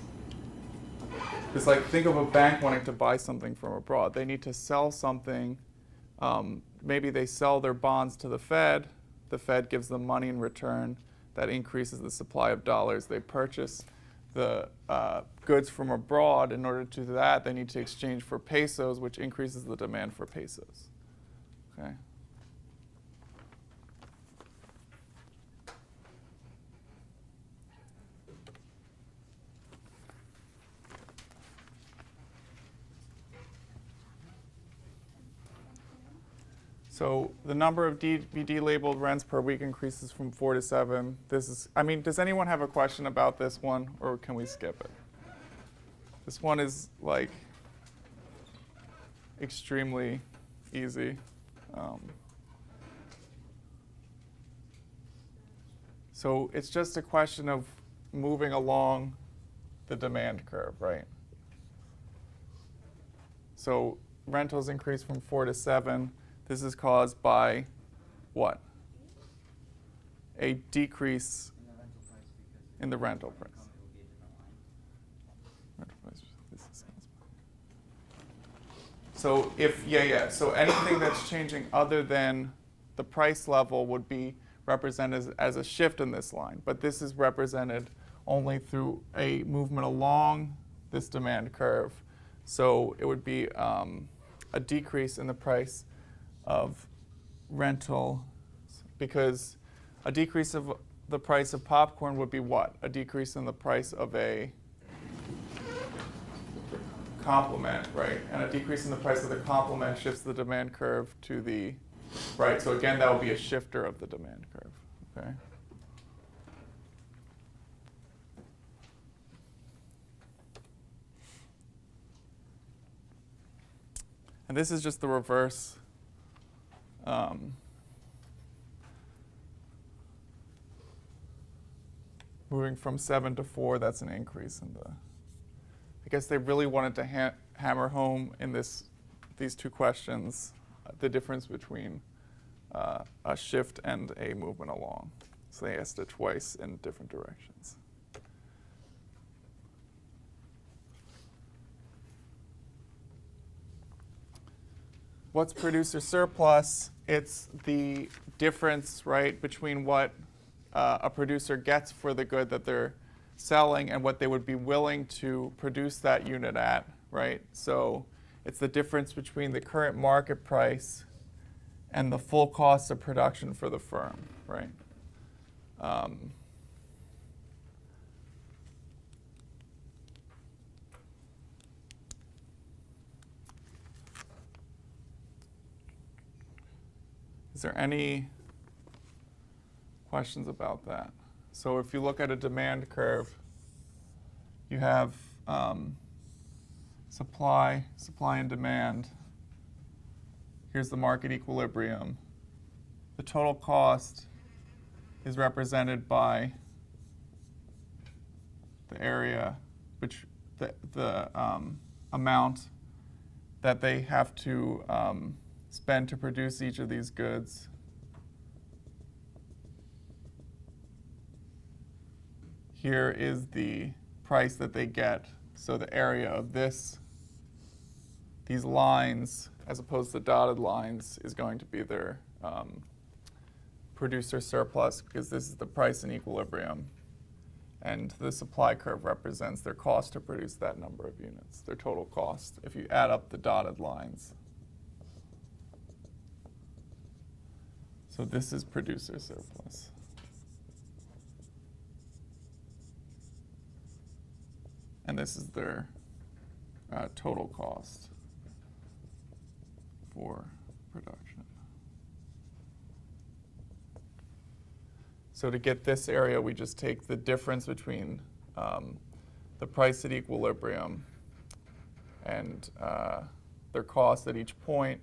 It's like, think of a bank wanting to buy something from abroad. They need to sell something. Maybe they sell their bonds to the Fed. The Fed gives them money in return. That increases the supply of dollars. They purchase the goods from abroad. In order to do that, they need to exchange for pesos, which increases the demand for pesos. Okay. So the number of DVD labeled rents per week increases from 4 to 7. This is, I mean, does anyone have a question about this one, or can we skip it? This one is like extremely easy. So it's just a question of moving along the demand curve, right? So rentals increase from 4 to 7. This is caused by what? A decrease In the rental price in because the rental price. income, it will be a different line. Rental price, this is- So so anything that's changing other than the price level would be represented as a shift in this line, but this is represented only through a movement along this demand curve. So it would be a decrease in the price of rental, because a decrease of the price of popcorn would be what? A decrease in the price of a complement, right? And a decrease in the price of the complement shifts the demand curve to the right. So again, that would be a shifter of the demand curve, okay? And this is just the reverse. Moving from 7 to 4, that's an increase in the. I guess they really wanted to hammer home in these two questions the difference between a shift and a movement along. So they asked it twice in different directions. What's producer surplus? It's the difference, right, between what a producer gets for the good that they're selling and what they would be willing to produce that unit at, right? So it's the difference between the current market price and the full cost of production for the firm, right? Is there any questions about that? So if you look at a demand curve, you have supply and demand. Here's the market equilibrium. The total cost is represented by the area, which the amount that they have to spend to produce each of these goods. Here is the price that they get. So the area of these lines, as opposed to dotted lines, is going to be their producer surplus because this is the price in equilibrium. And the supply curve represents their cost to produce that number of units, their total cost, if you add up the dotted lines. So this is producer surplus. And this is their total cost for production. So to get this area, we just take the difference between the price at equilibrium and their cost at each point.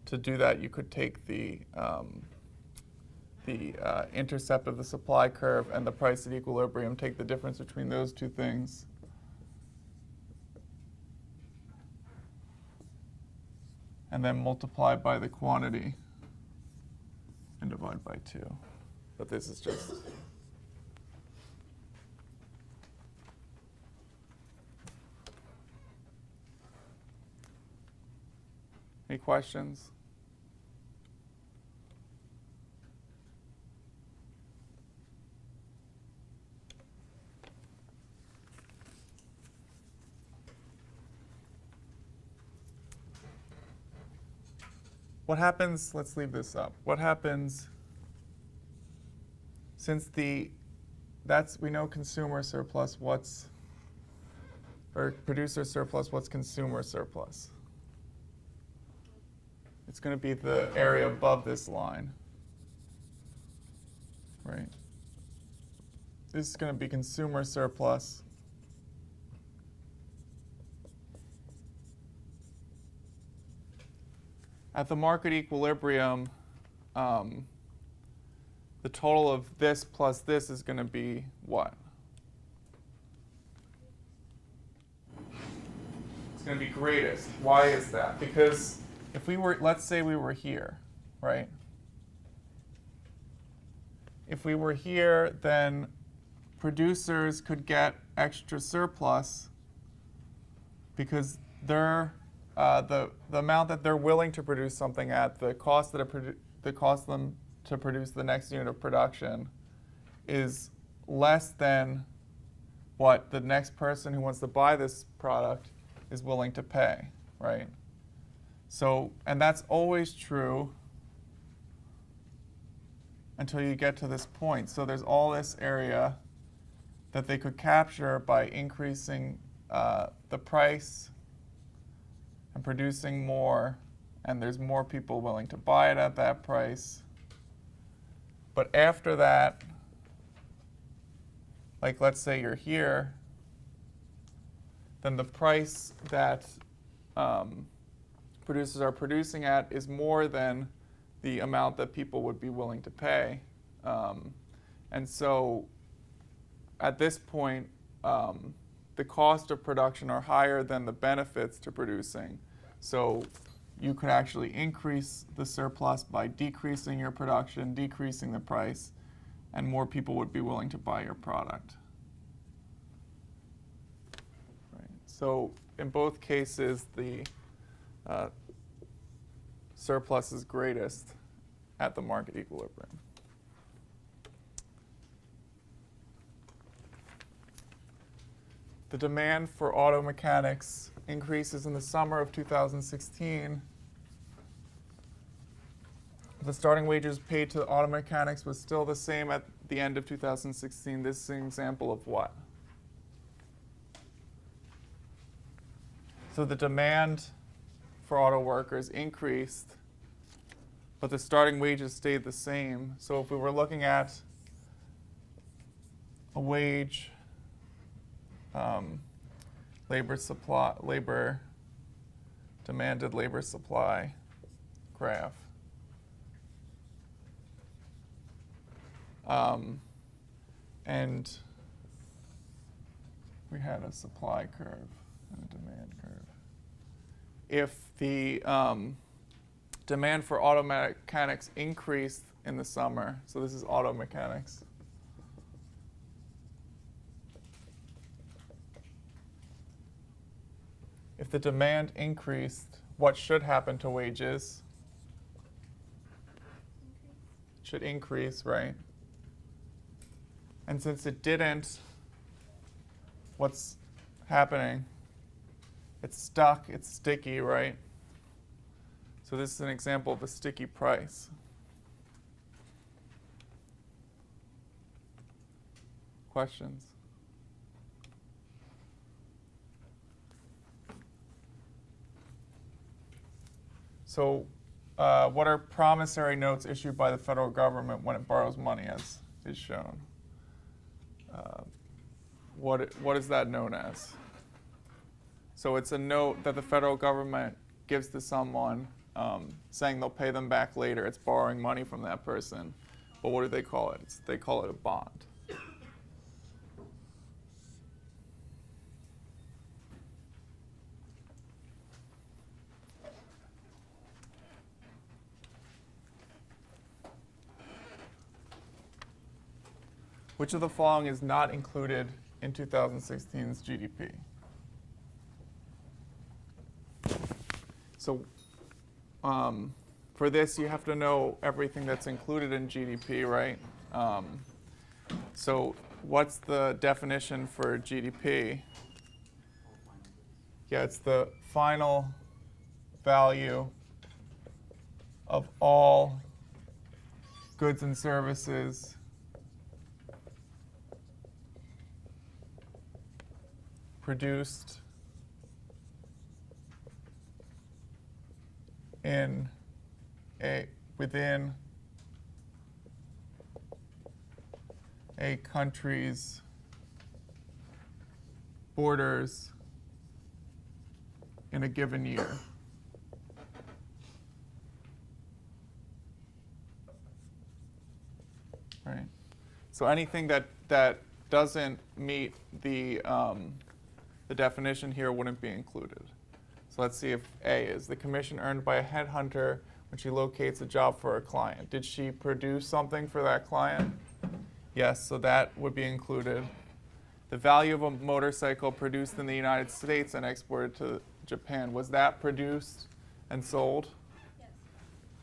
To do that, you could take the intercept of the supply curve and the price at equilibrium, take the difference between those two things, and then multiply by the quantity and divide by 2. But this is just any questions? What happens, let's leave this up. What happens since we know consumer surplus, or producer surplus, what's consumer surplus? It's going to be the area above this line, right? This is going to be consumer surplus. At the market equilibrium, the total of this plus this is going to be what? It's going to be greatest. Why is that? Because if we were, let's say we were here, right? If we were here, then producers could get extra surplus because they're the amount that they're willing to produce something at, the cost them to produce the next unit of production is less than what the next person who wants to buy this product is willing to pay, right? So, and that's always true until you get to this point. So there's all this area that they could capture by increasing the price and producing more, and there's more people willing to buy it at that price. But after that, like let's say you're here, then the price that producers are producing at is more than the amount that people would be willing to pay. And so at this point, the cost of production are higher than the benefits to producing. So you could actually increase the surplus by decreasing your production, decreasing the price, and more people would be willing to buy your product. Right. So in both cases, the surplus is greatest at the market equilibrium. The demand for auto mechanics increases in the summer of 2016. The starting wages paid to auto mechanics was still the same at the end of 2016. This is an example of what? So the demand for auto workers increased, but the starting wages stayed the same. So if we were looking at a wage, demanded labor supply graph. And we had a supply curve and a demand curve. If the demand for auto mechanics increased in the summer, so this is auto mechanics, if the demand increased, what should happen to wages? It should increase, right? And since it didn't, what's happening? It's stuck, it's sticky, right? So this is an example of a sticky price. Questions? So what are promissory notes issued by the federal government when it borrows money, as is shown? What is that known as? So it's a note that the federal government gives to someone saying they'll pay them back later. It's borrowing money from that person. But what do they call it? They call it a bond. Which of the following is not included in 2016's GDP? So for this, you have to know everything that's included in GDP, right? So what's the definition for GDP? Yeah, it's the final value of all goods and services produced within a country's borders in a given year. Right? So anything that doesn't meet the definition here wouldn't be included. So let's see if A is the commission earned by a headhunter when she locates a job for a client. Did she produce something for that client? Yes, so that would be included. The value of a motorcycle produced in the United States and exported to Japan, was that produced and sold? Yes.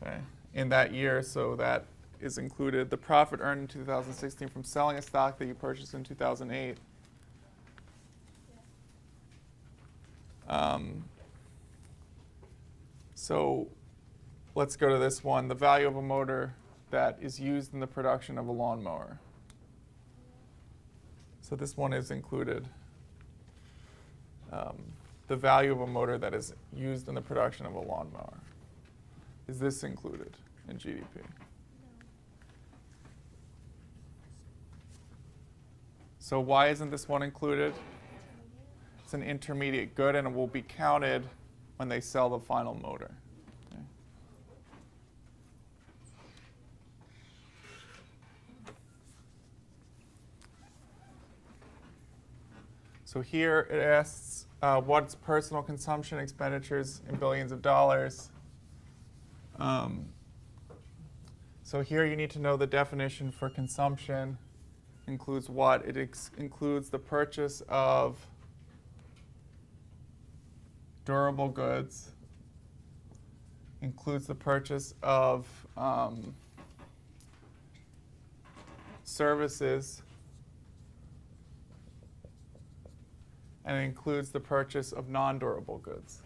Okay. In that year, so that is included. The profit earned in 2016 from selling a stock that you purchased in 2008. So let's go to this one. The value of a motor that is used in the production of a lawnmower. So this one is included. The value of a motor that is used in the production of a lawnmower. Is this included in GDP? So why isn't this one included? It's an intermediate good and it will be counted when they sell the final motor. Okay. So here it asks what's personal consumption expenditures in billions of dollars. So here you need to know the definition for consumption. Includes what? It includes the purchase of durable goods, includes the purchase of services, and it includes the purchase of non-durable goods.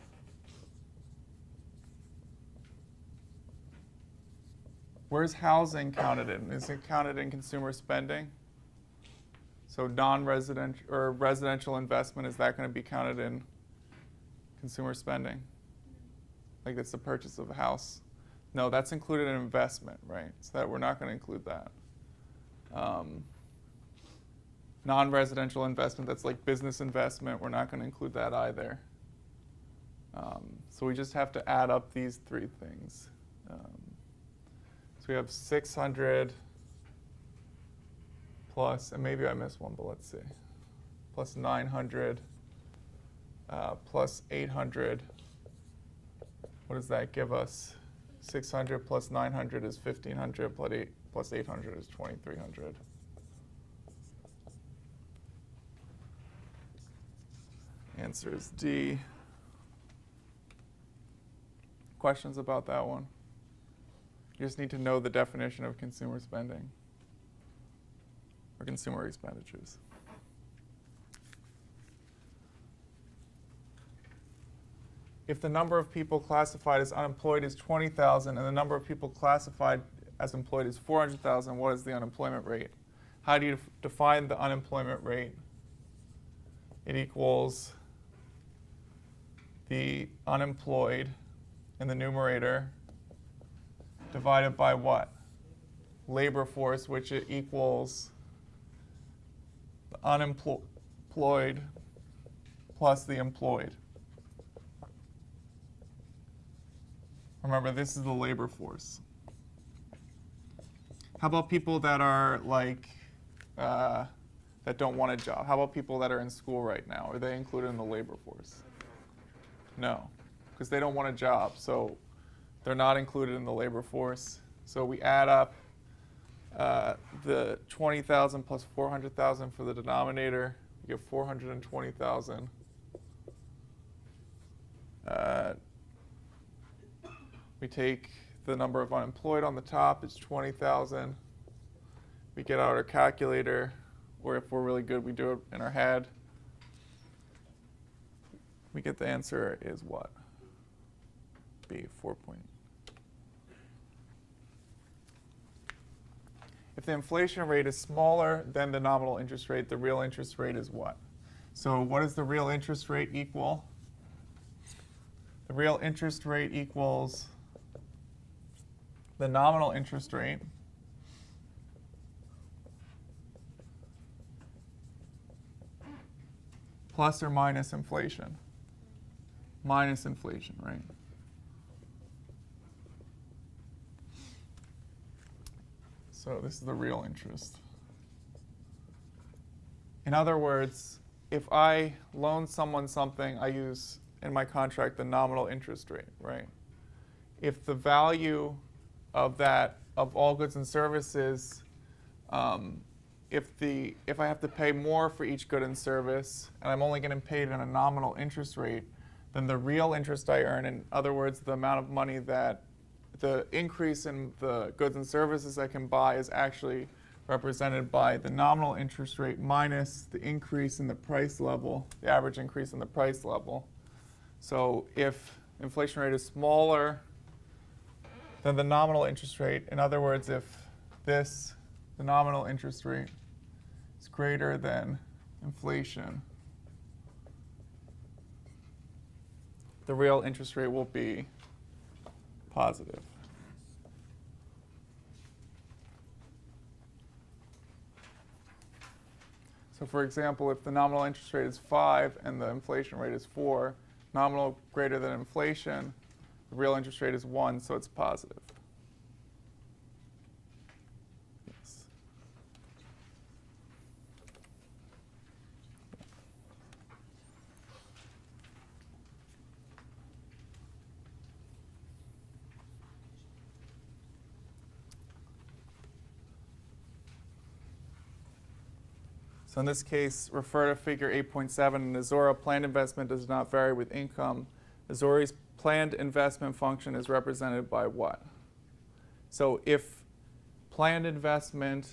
Where's housing counted in? Is it counted in consumer spending? So non-residential or residential investment, is that going to be counted in consumer spending? Like it's the purchase of a house? No, that's included in investment, right? So that we're not going to include that. Non-residential investment, that's like business investment, we're not going to include that either. So we just have to add up these three things. So we have 600 plus, and maybe I missed one, but let's see, plus 900 plus 800. What does that give us? 600 plus 900 is 1,500, plus 800 is 2,300. Answer is D. Questions about that one? You just need to know the definition of consumer spending or consumer expenditures. If the number of people classified as unemployed is 20,000 and the number of people classified as employed is 400,000, what is the unemployment rate? How do you define the unemployment rate? It equals the unemployed in the numerator divided by what? Labor force, which it equals the unemployed plus the employed. Remember, this is the labor force. How about people that are like, that don't want a job? How about people that are in school right now? Are they included in the labor force? No, because they don't want a job, so they're not included in the labor force. So we add up the 20,000 plus 400,000 for the denominator. We get 420,000. We take the number of unemployed on the top, it's 20,000. We get out our calculator, or if we're really good, we do it in our head. We get the answer is what? B, 4 point. If the inflation rate is smaller than the nominal interest rate, the real interest rate is what? So what does the real interest rate equal? The real interest rate equals the nominal interest rate plus or minus inflation. Minus inflation, right? So this is the real interest. In other words, if I loan someone something, I use in my contract the nominal interest rate, right? If the value of that, of all goods and services, if I have to pay more for each good and service, and I'm only getting paid in a nominal interest rate, then the real interest I earn, in other words, the amount of money that the increase in the goods and services I can buy is actually represented by the nominal interest rate minus the increase in the price level, the average increase in the price level. So if inflation rate is smaller than the nominal interest rate, in other words, if the nominal interest rate is greater than inflation, the real interest rate will be positive. So for example, if the nominal interest rate is 5 and the inflation rate is 4, nominal greater than inflation, the real interest rate is 1, so it's positive. Yes. So in this case, refer to figure 8.7. In Azora, planned investment does not vary with income. Azora's planned investment function is represented by what? So if planned investment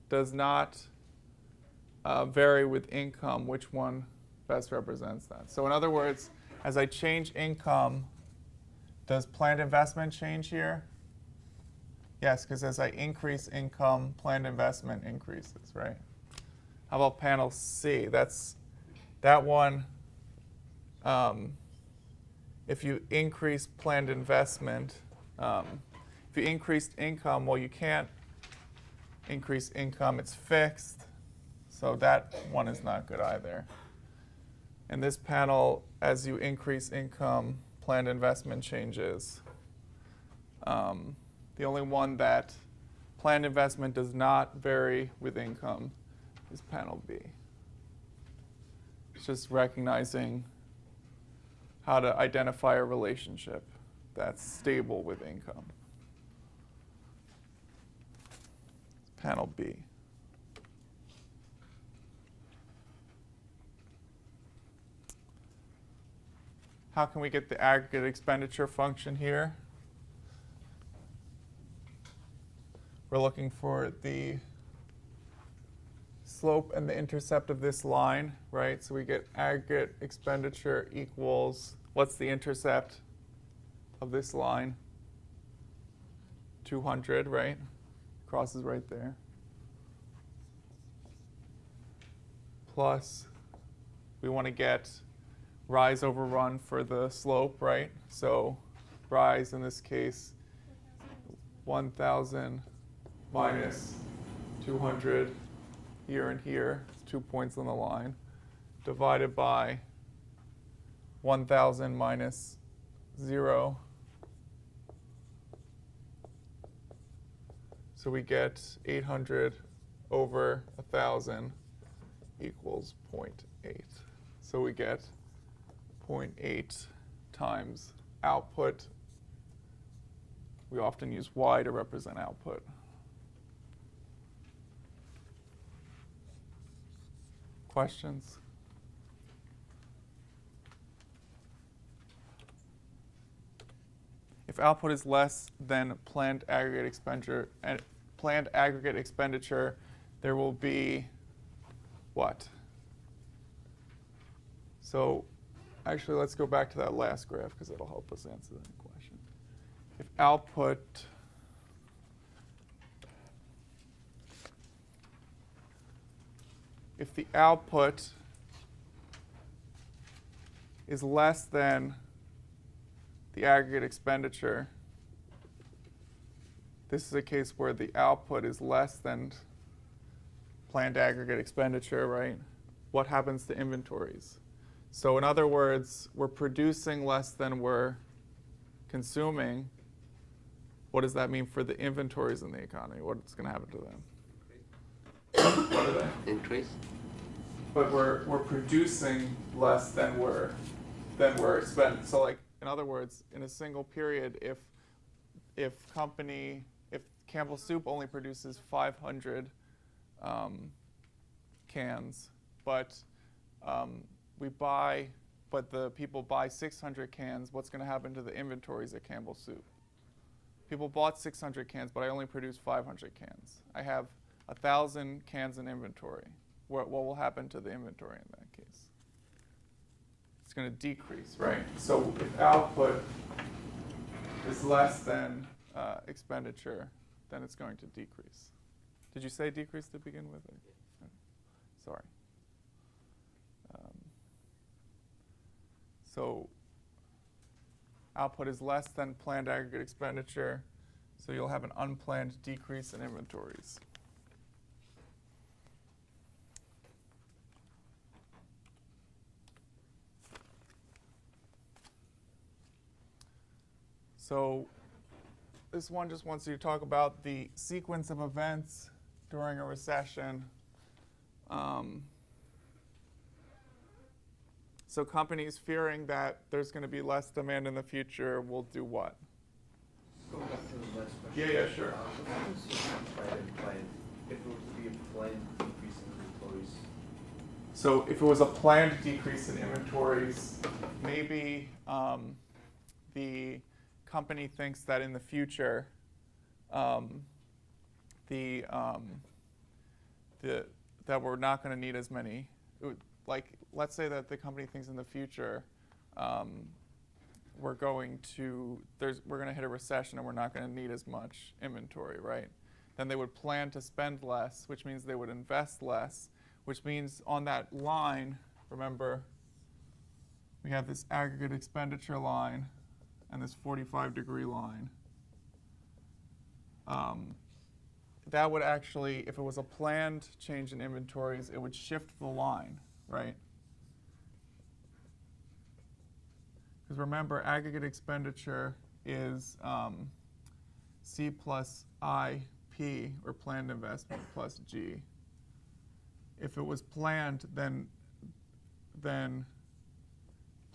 does not vary with income, which one best represents that? So in other words, as I change income, does planned investment change here? Yes, because as I increase income, planned investment increases, right? How about panel C? That one, if you increase planned investment, if you increased income, well, you can't increase income, it's fixed. So that one is not good either. In this panel, as you increase income, planned investment changes. The only one that planned investment does not vary with income is panel B. It's just recognizing how to identify a relationship that's stable with income. Panel B. How can we get the aggregate expenditure function here? we're looking for the slope and the intercept of this line, right? So we get aggregate expenditure equals, what's the intercept of this line? 200, right? Crosses right there. Plus, we want to get rise over run for the slope, right? So rise in this case, 1,000 minus 200 here and here, 2 points on the line, divided by 1,000 minus 0. So we get 800 over 1,000 equals 0.8. So we get 0.8 times output. We often use Y to represent output. Questions? If output is less than planned aggregate expenditure, there will be what? So actually, let's go back to that last graph because it'll help us answer that question. If output if the output is less than the aggregate expenditure, this is a case where the output is less than planned aggregate expenditure, right? What happens to inventories? So in other words, we're producing less than we're consuming. What does that mean for the inventories in the economy? What's going to happen to them? What are they? Increase. But we're producing less than we're spending. So like in other words, in a single period, if Campbell Soup only produces 500 cans, but the people buy 600 cans, what's going to happen to the inventories at Campbell Soup? People bought 600 cans, but I only produced 500 cans. I have 1,000 cans in inventory. What will happen to the inventory in that case? It's going to decrease, right? So if output is less than expenditure, then it's going to decrease. Did you say decrease to begin with? Sorry. So output is less than planned aggregate expenditure, so you'll have an unplanned decrease in inventories. So this one just wants you to talk about the sequence of events during a recession. So companies fearing that there's going to be less demand in the future will do what? Go back to the last question. Yeah, sure. What happens to if it were to be a planned decrease in inventories? So if it was a planned decrease in inventories, maybe the company thinks that in the future, that we're not going to need as many. Let's say that the company thinks in the future we're going to hit a recession and we're not going to need as much inventory, right? Then they would plan to spend less, which means they would invest less, which means on that line, remember, we have this aggregate expenditure line and this 45-degree line. That would actually, if it was a planned change in inventories, it would shift the line, right? Because remember, aggregate expenditure is C plus IP, or planned investment, plus G. If it was planned, then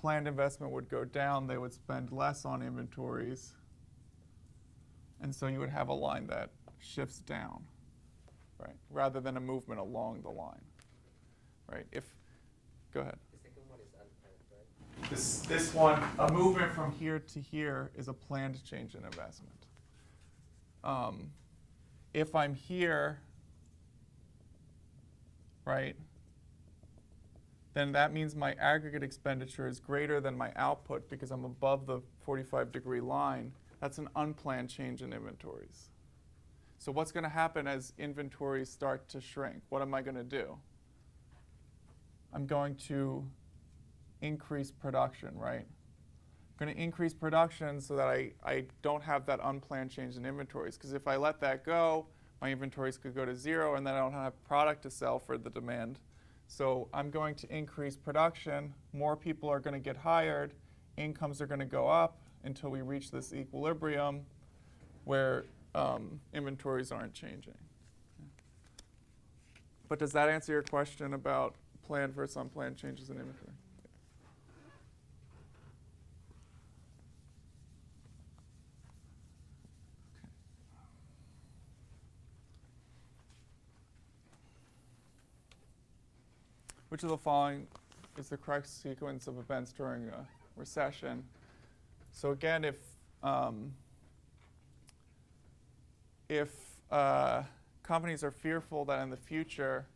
planned investment would go down. They would spend less on inventories. And so you would have a line that shifts down, right? Rather than a movement along the line, right? Go ahead. The second one is unplanned, right? This one, a movement from here to here is a planned change in investment. if I'm here, right, then that means my aggregate expenditure is greater than my output because I'm above the 45-degree line. That's an unplanned change in inventories. So what's going to happen as inventories start to shrink? What am I going to do? I'm going to increase production, right? I'm going to increase production so that I don't have that unplanned change in inventories. Because if I let that go, my inventories could go to zero, and then I don't have product to sell for the demand. So I'm going to increase production. More people are going to get hired. Incomes are going to go up until we reach this equilibrium where inventories aren't changing. But does that answer your question about planned versus unplanned changes in inventory? Which of the following is the correct sequence of events during a recession? So again, if companies are fearful that in the future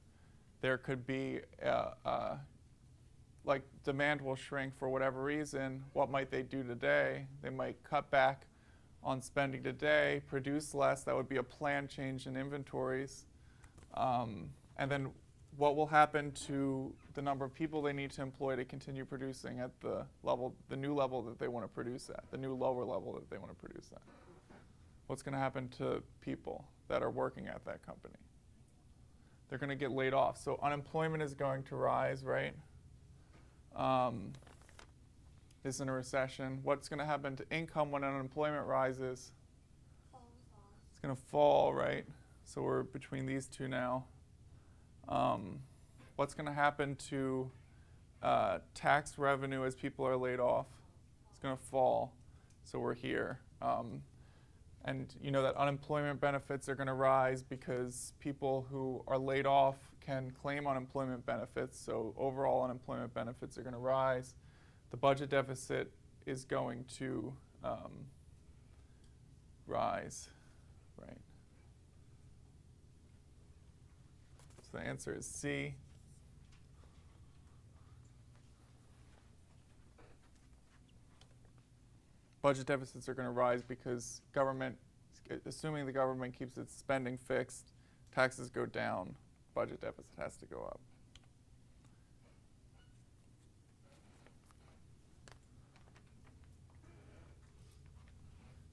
there could be like demand will shrink for whatever reason, what might they do today? They might cut back on spending today, produce less. That would be a planned change in inventories. And then what will happen to the number of people they need to employ to continue producing at the new level that they want to produce at, the new lower level that they want to produce at? What's going to happen to people that are working at that company? They're going to get laid off. So unemployment is going to rise, right? This is in a recession. What's going to happen to income when unemployment rises? It's going to fall, right? So we're between these two now. What's going to happen to tax revenue as people are laid off? It's going to fall. So we're here. And you know that unemployment benefits are going to rise because people who are laid off can claim unemployment benefits. So overall unemployment benefits are going to rise. The budget deficit is going to rise, right? So the answer is C. Budget deficits are going to rise because assuming the government keeps its spending fixed, taxes go down, budget deficit has to go up.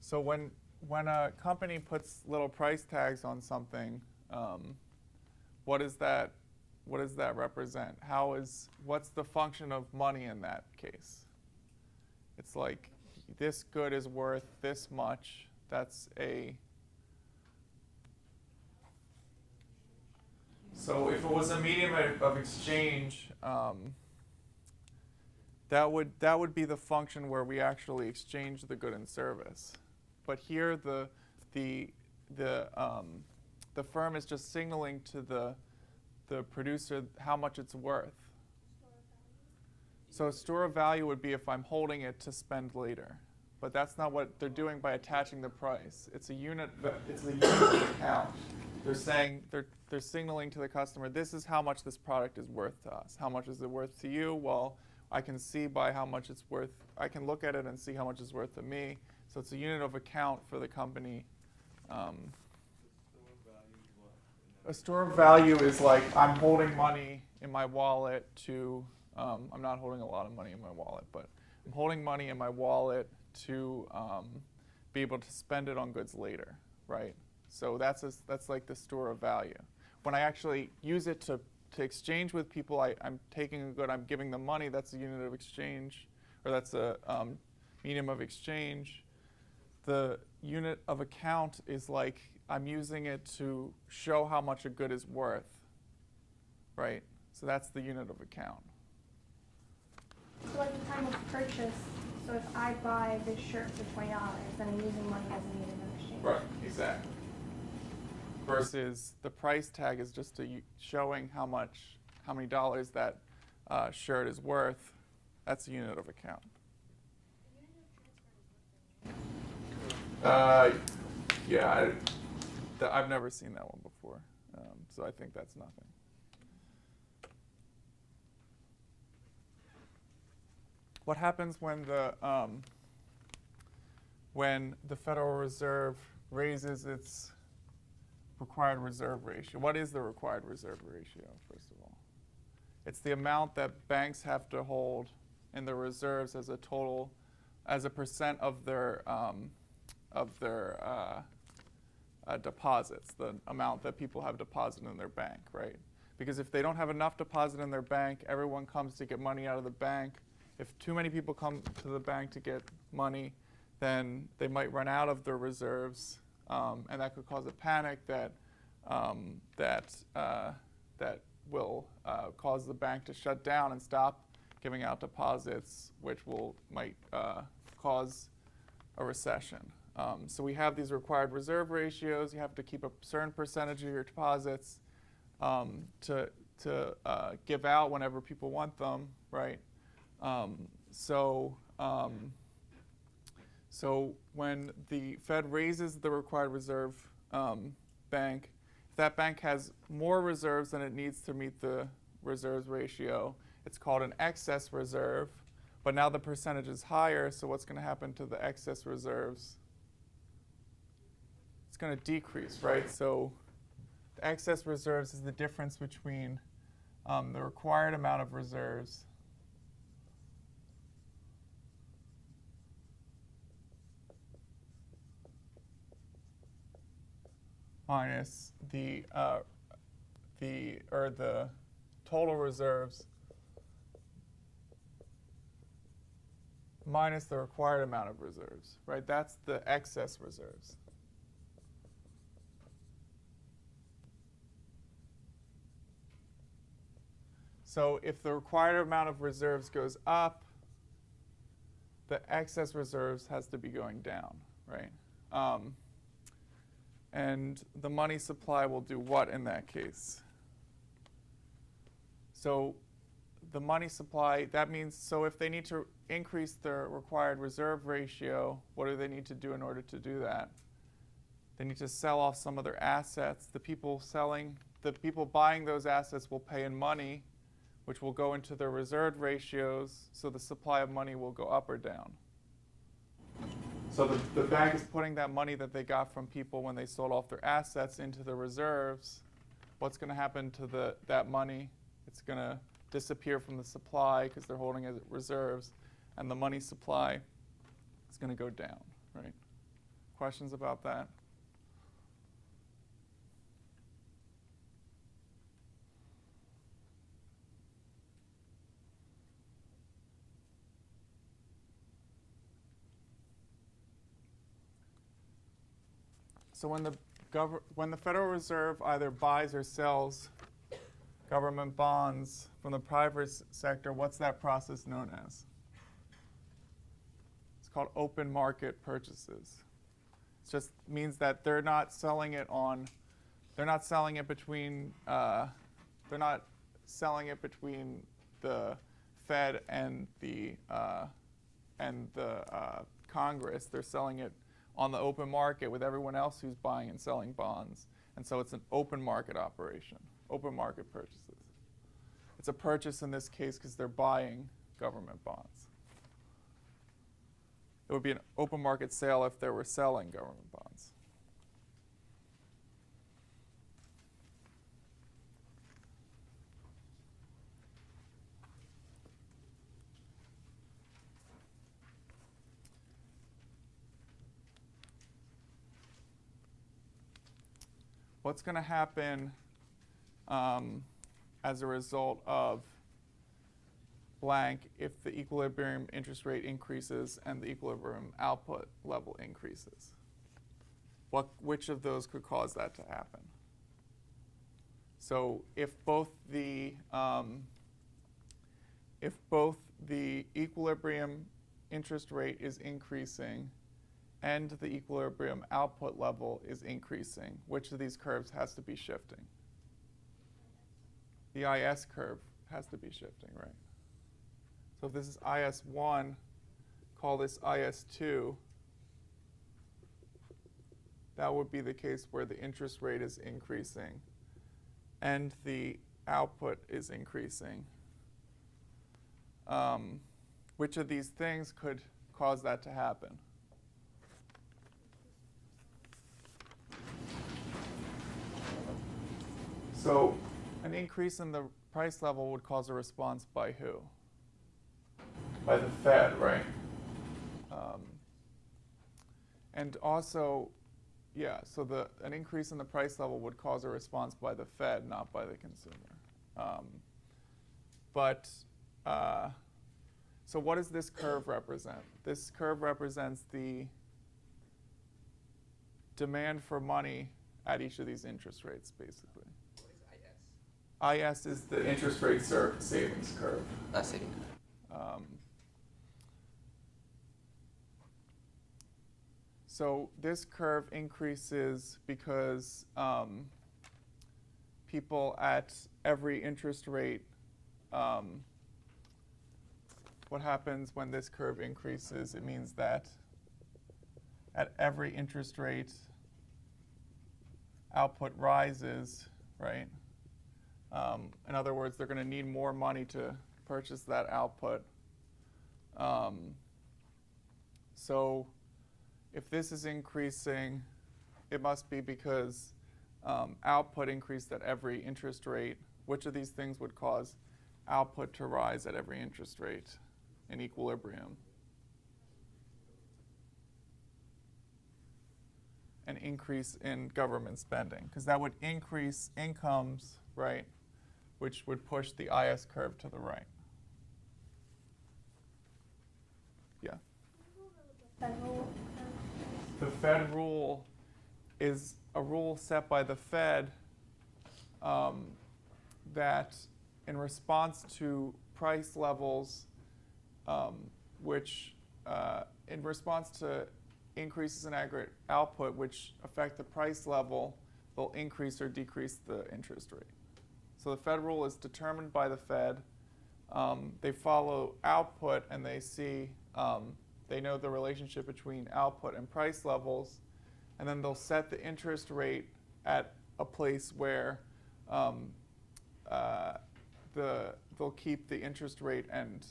So when a company puts little price tags on something, what does that represent? What's the function of money in that case? It's like this good is worth this much. That's so if it was a medium of exchange, that would be the function where we actually exchange the good and service. But here the firm is just signaling to the producer how much it's worth. So a store of value would be if I'm holding it to spend later. But that's not what they're doing by attaching the price. It's a unit of account. They're saying they're signaling to the customer, this is how much this product is worth to us. How much is it worth to you? Well, I can see by how much it's worth. I can look at it and see how much it's worth to me. So it's a unit of account for the company. A store of value is like I'm holding money in my wallet to, I'm not holding a lot of money in my wallet, but I'm holding money in my wallet to be able to spend it on goods later, right? So that's like the store of value. When I actually use it to exchange with people, I'm taking a good, I'm giving them money, that's a unit of exchange, or that's a medium of exchange. The unit of account is like I'm using it to show how much a good is worth, right? So that's the unit of account. So at the time of purchase, so if I buy this shirt for $20, then I'm using money as a medium of exchange. Right, exactly. Versus the price tag is just showing how many dollars that shirt is worth. That's a unit of account. Yeah, I've never seen that one before, so I think that's nothing. What happens when the Federal Reserve raises its required reserve ratio? What is the required reserve ratio, first of all? It's the amount that banks have to hold in their reserves as a total, as a percent of their deposits, the amount that people have deposited in their bank, right? Because if they don't have enough deposit in their bank, everyone comes to get money out of the bank. If too many people come to the bank to get money, then they might run out of their reserves, and that could cause a panic that will cause the bank to shut down and stop giving out deposits, which might cause a recession. So we have these required reserve ratios. You have to keep a certain percentage of your deposits to give out whenever people want them, right? So when the Fed raises the required reserve bank, if that bank has more reserves than it needs to meet the reserves ratio, it's called an excess reserve. But now the percentage is higher, so what's going to happen to the excess reserves? It's going to decrease, right? So the excess reserves is the difference between the required amount of reserves minus the total reserves minus the required amount of reserves, right? That's the excess reserves. So if the required amount of reserves goes up, the excess reserves has to be going down, right? And the money supply will do what in that case? So the money supply, that means, so if they need to increase their required reserve ratio, what do they need to do in order to do that? They need to sell off some of their assets. The people buying those assets will pay in money, which will go into their reserve ratios, so the supply of money will go up or down. So the bank is putting that money that they got from people when they sold off their assets into the reserves. What's going to happen to that money? It's going to disappear from the supply because they're holding it as reserves, and the money supply is going to go down, right? Questions about that? So when the Federal Reserve either buys or sells government bonds from the private sector, what's that process known as? It's called open market purchases. It just means that they're not selling it between the Fed and the Congress. They're selling it on the open market with everyone else who's buying and selling bonds. And so it's an open market operation, open market purchases. It's a purchase in this case because they're buying government bonds. It would be an open market sale if they were selling government bonds. What's going to happen as a result of blank if the equilibrium interest rate increases and the equilibrium output level increases? Which of those could cause that to happen? So if both the equilibrium interest rate is increasing and the equilibrium output level is increasing, which of these curves has to be shifting? The IS curve has to be shifting, right? So if this is IS1, call this IS2. that would be the case where the interest rate is increasing and the output is increasing. Which of these things could cause that to happen? So an increase in the price level would cause a response by who? By the Fed, right? And also, yeah, so an increase in the price level would cause a response by the Fed, not by the consumer. So what does this curve represent? This curve represents the demand for money at each of these interest rates, basically. What is IS? IS is the interest rate savings curve. Saving. So this curve increases because people at every interest rate, what happens when this curve increases? It means that at every interest rate, output rises, right? In other words, they're going to need more money to purchase that output. So if this is increasing, it must be because output increased at every interest rate. Which of these things would cause output to rise at every interest rate in equilibrium? An increase in government spending, because that would increase incomes, right, which would push the IS curve to the right. Yeah? The Fed rule is a rule set by the Fed that in response to price levels, in response to increases in aggregate output which affect the price level, they'll increase or decrease the interest rate. So the Fed rule is determined by the Fed. They follow output and they see, they know the relationship between output and price levels, and then they'll set the interest rate at a place where they'll keep the interest rate and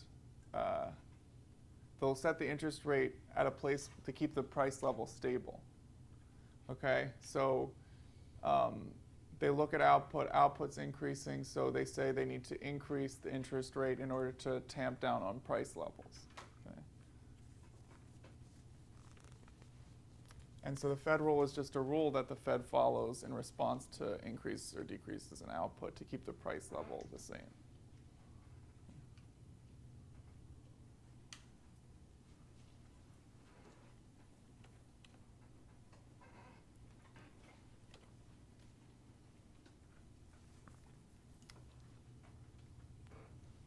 they'll set the interest rate at a place to keep the price level stable. Okay, so they look at output, output's increasing, so they say they need to increase the interest rate in order to tamp down on price levels. Okay. And so the Fed rule is just a rule that the Fed follows in response to increases or decreases in output to keep the price level the same.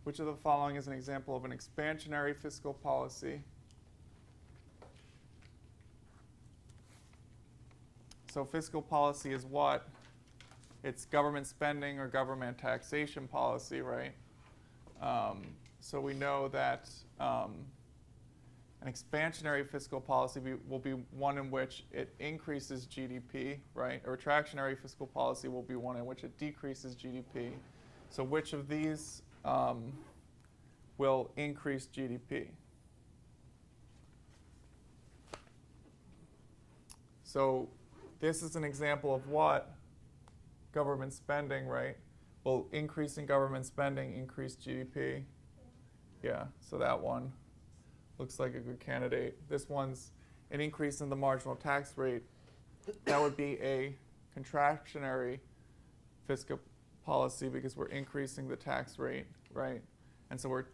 Which of the following is an example of an expansionary fiscal policy? So fiscal policy is what? It's government spending or government taxation policy, right? So we know that an expansionary fiscal policy will be one in which it increases GDP, right? A retractionary fiscal policy will be one in which it decreases GDP. So which of these will increase GDP? So this is an example of what? Government spending, right? Will increasing government spending increase GDP? Yeah, so that one looks like a good candidate. This one's an increase in the marginal tax rate. That would be a contractionary fiscal policy because we're increasing the tax rate, right? And so we're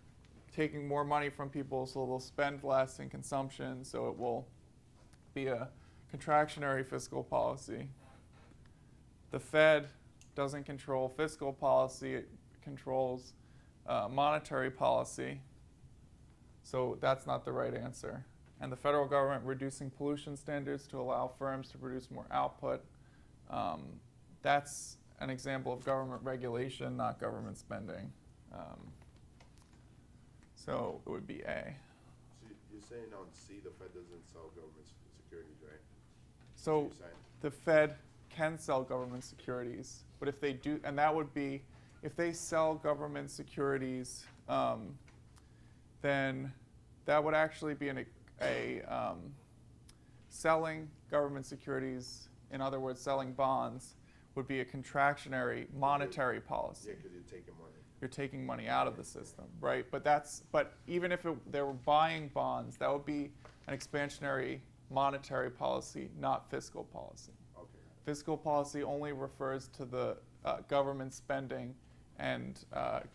taking more money from people, so they'll spend less in consumption, so it will be a contractionary fiscal policy. The Fed doesn't control fiscal policy, it controls monetary policy, so that's not the right answer. And the federal government reducing pollution standards to allow firms to produce more output, that's an example of government regulation, not government spending. So it would be A. So you're saying on C, the Fed doesn't sell government securities, right? So you're saying. the Fed can sell government securities, but if they do, and that would be, if they sell government securities, then that would actually be selling government securities, in other words, selling bonds, would be a contractionary monetary policy. Yeah, because you're taking money. You're taking money out of the system, right? But even if they were buying bonds, that would be an expansionary monetary policy, not fiscal policy. Okay. Fiscal policy only refers to the government spending and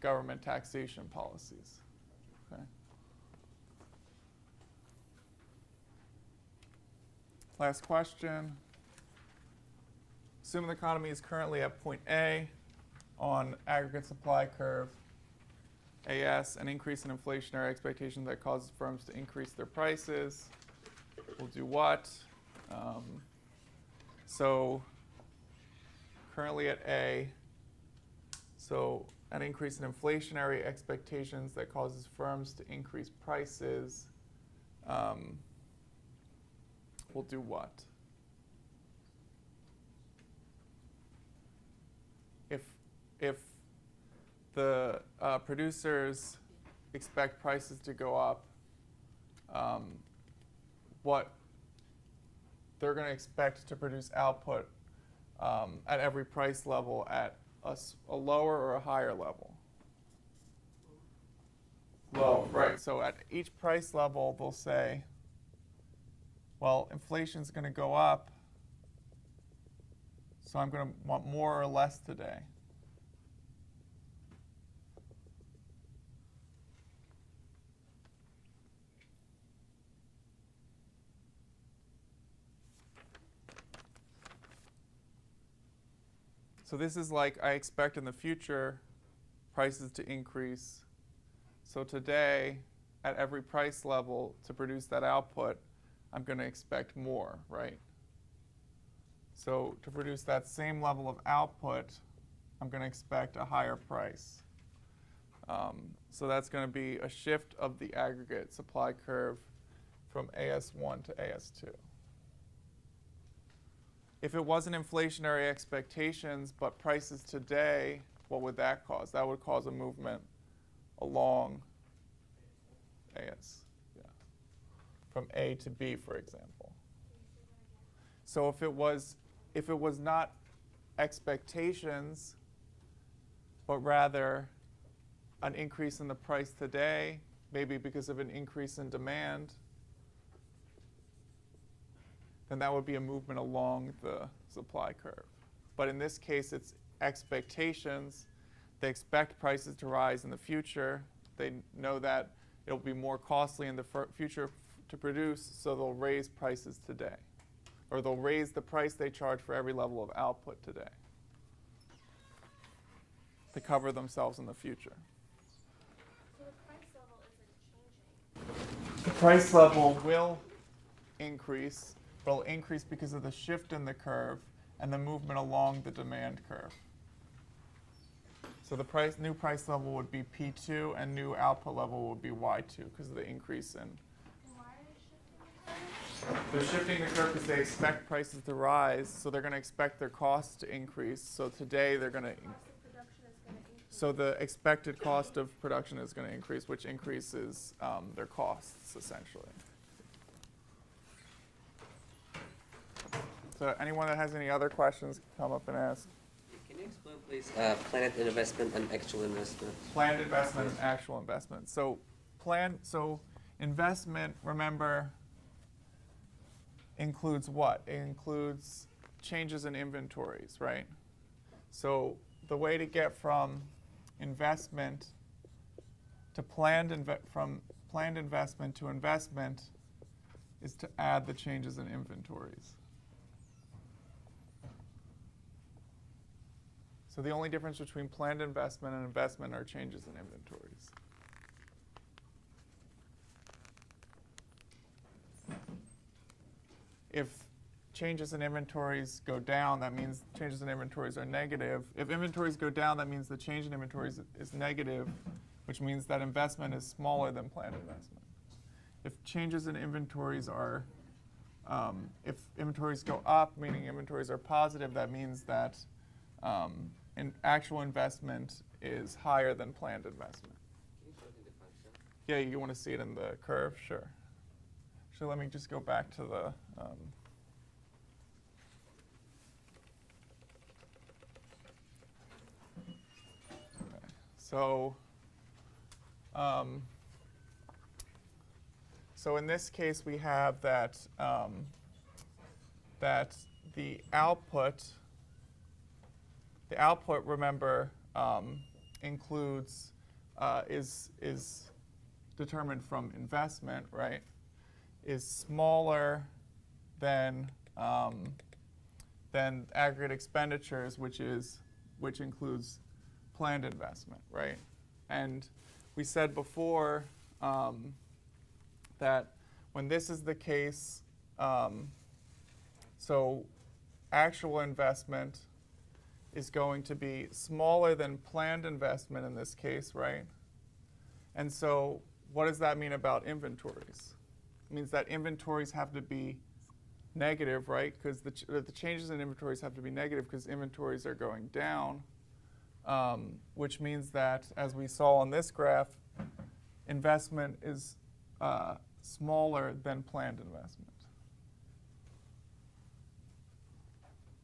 government taxation policies. Okay. Last question. Assume the economy is currently at point A on aggregate supply curve, AS, an increase in inflationary expectation that causes firms to increase their prices. We'll do what? So currently at A, so an increase in inflationary expectations that causes firms to increase prices. We'll do what? If the producers expect prices to go up, what they're going to expect to produce output at every price level at a lower or a higher level? Low, right. So at each price level, they'll say, well, inflation's going to go up, so I'm going to want more or less today. So this is like I expect in the future prices to increase. So today, at every price level to produce that output, I'm going to expect more, right? So to produce that same level of output, I'm going to expect a higher price. So that's going to be a shift of the aggregate supply curve from AS1 to AS2. If it wasn't inflationary expectations, but prices today, what would that cause? That would cause a movement along AS, yeah, from A to B, for example. So if it was not expectations, but rather an increase in the price today, maybe because of an increase in demand, then that would be a movement along the supply curve. But in this case, it's expectations. They expect prices to rise in the future. They know that it'll be more costly in the future to produce, so they'll raise prices today. Or they'll raise the price they charge for every level of output today to cover themselves in the future. So the price level isn't changing. The price level will increase, but it'll increase because of the shift in the curve and the movement along the demand curve. So the new price level would be P2 and new output level would be Y2 because of the increase in. Why are they shifting the curve? They're shifting the curve because they expect prices to rise, so they're going to expect their costs to increase. So today they're going to. Cost of production is going to increase. So the expected cost of production is going to increase, which increases their costs essentially. So anyone that has any other questions can come up and ask. Can you explain, please, planned investment and actual investment? Planned investment and actual investment. So investment, remember, includes what? It includes changes in inventories, right? So the way to get from investment to from planned investment to investment is to add the changes in inventories. So the only difference between planned investment and investment are changes in inventories. If changes in inventories go down, that means changes in inventories are negative. If inventories go down, that means the change in inventories is negative, which means that investment is smaller than planned investment. If changes in inventories are if inventories go up, meaning inventories are positive, that means that actual investment is higher than planned investment. Can you show it in the function? Yeah, you want to see it in the curve? Sure. So let me just go back to the. Okay. So in this case, we have that that the output, remember, includes is determined from investment, right? Is smaller than aggregate expenditures, which includes planned investment, right? And we said before that when this is the case, so actual investment is going to be smaller than planned investment in this case, right? And so what does that mean about inventories? It means that inventories have to be negative, right? Because the changes in inventories have to be negative because inventories are going down, which means that, as we saw on this graph, investment is smaller than planned investment.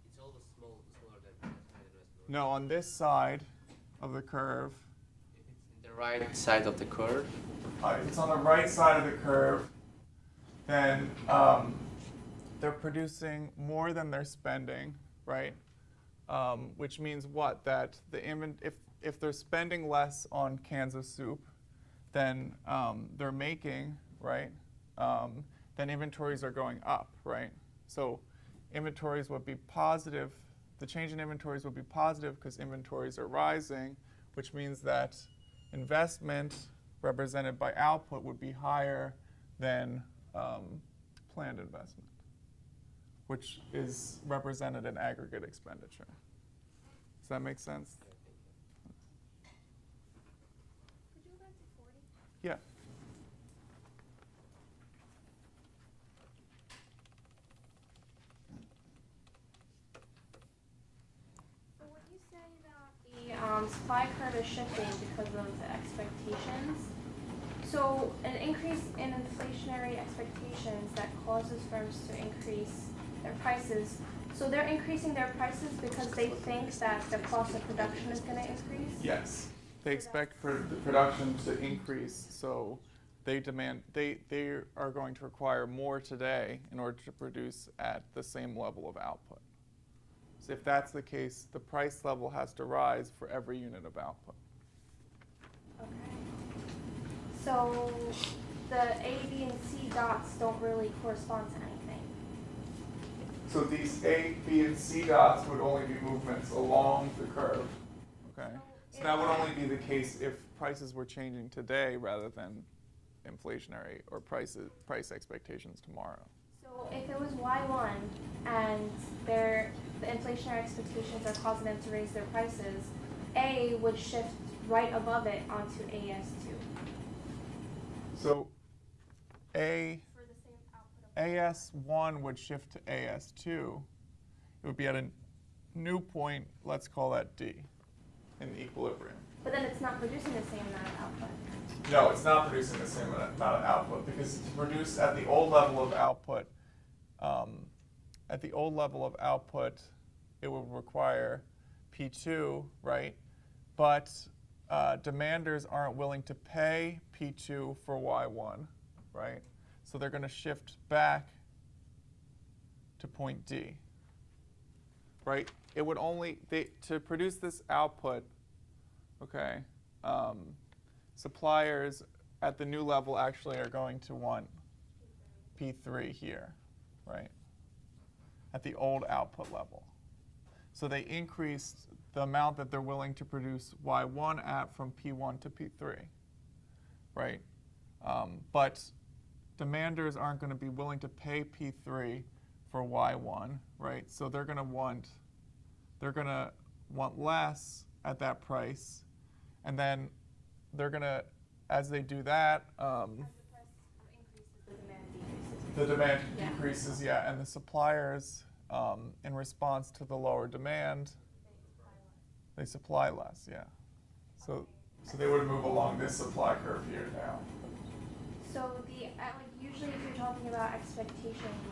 It's always smaller than planned investment. No, on this side of the curve, If it's in the right side of the curve, if it's on the right side of the curve, then they're producing more than they're spending, right? Which means what? That if they're spending less on cans of soup than they're making, right? Then inventories are going up, right? So inventories would be positive. The change in inventories would be positive because inventories are rising, which means that investment represented by output would be higher than planned investment, which is represented in aggregate expenditure. Does that make sense? Could you go back to 40? Yeah. So when you say that the supply curve is shifting because of the expectations, so an increase in inflationary expectations that causes firms to increase their prices. So they're increasing their prices because they think that the cost of production is going to increase? Yes. They expect the production to increase, so they are going to require more today in order to produce at the same level of output. So if that's the case, the price level has to rise for every unit of output. Okay. So the A, B, and C dots don't really correspond to anything. So these A, B, and C dots would only be movements along the curve. Okay. So that would only be the case if prices were changing today rather than inflationary or price expectations tomorrow. So if it was Y1 and the inflationary expectations are causing them to raise their prices, A would shift right above it onto AS2. So A For the same output of AS1 would shift to AS2. It would be at a new point, let's call that D, in equilibrium. But then it's not producing the same amount of output. No, it's not producing the same amount of output because to produce at the old level of output, it would require P2, right? But demanders aren't willing to pay P2 for Y1, right? So they're going to shift back to point D, right? It would only, to produce this output, okay, suppliers at the new level actually are going to want P3 here, right? At the old output level. So they increased the amount that they're willing to produce Y1 at from P1 to P3, right? But demanders aren't going to be willing to pay P3 for Y1, right? So they're going to want less at that price, and then they're going to, as they do that, As the price increases, the demand decreases. The demand Yeah. decreases, yeah, and the suppliers, in response to the lower demand, they supply less, yeah. So they would move along this supply curve here now. So like usually if you're talking about expectations,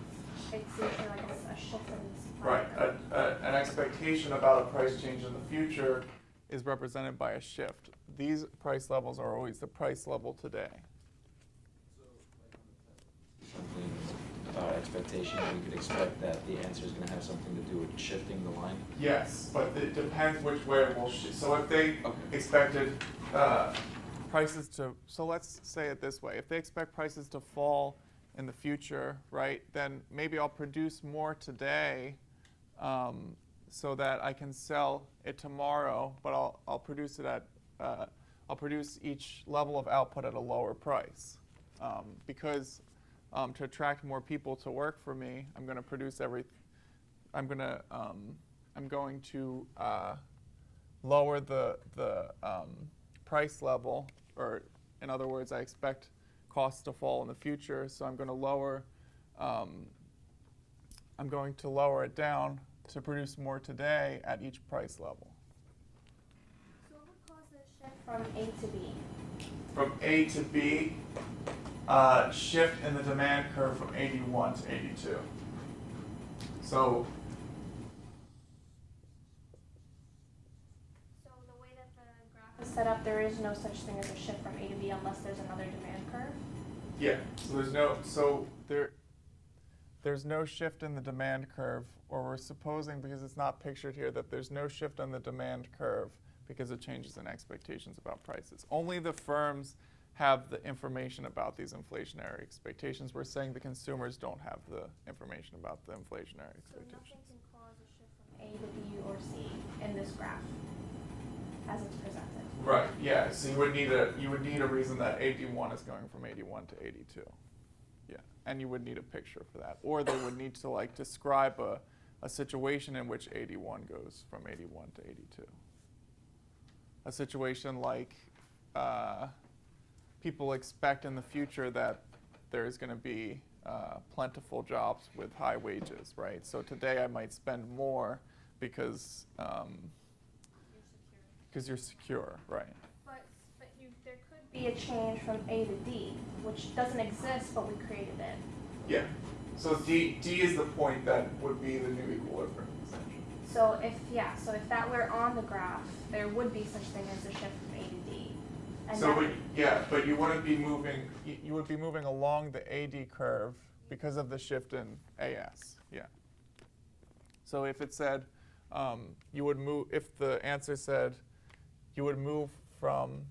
it's usually like a shift in the supply Right, curve. an expectation about a price change in the future is represented by a shift. These price levels are always the price level today. Something about expectation, we could expect that the answer is going to have something to do with shifting the line. Yes, but it depends which way it will shift. So if they expected prices to, so let's say it this way, if they expect prices to fall in the future, right, then maybe I'll produce more today so that I can sell it tomorrow, but I'll produce it at, I'll produce each level of output at a lower price because to attract more people to work for me, I'm going to produce I'm going to lower the price level, or in other words, I expect costs to fall in the future, so I'm going to lower it down to produce more today at each price level. So what would cause this shift from A to B? From A to B, shift in the demand curve from 81 to 82. So The way that the graph is set up, there is no such thing as a shift from A to B unless there's another demand curve? yeah, there's no shift in the demand curve, or we're supposing, because it's not pictured here, that there's no shift on the demand curve because of changes in expectations about prices. Only the firms have the information about these inflationary expectations. We're saying the consumers don't have the information about the inflationary expectations. So nothing can cause a shift from A to B or C in this graph as it's presented. Right, yeah, so you would need a reason that 81 is going from 81 to 82. Yeah, and you would need a picture for that. Or they would need to like describe a situation in which 81 goes from 81 to 82. A situation like people expect in the future that there's going to be plentiful jobs with high wages, right? So today I might spend more because you're secure, right? But there could be a change from A to D, which doesn't exist, but we created it. Yeah. So D is the point that would be the new equilibrium, essentially. So if that were on the graph, there would be such thing as a shift from A to D. And but you wouldn't be moving. You would be moving along the AD curve because of the shift in AS. Yeah. So if it said you would move, if the answer said you would move from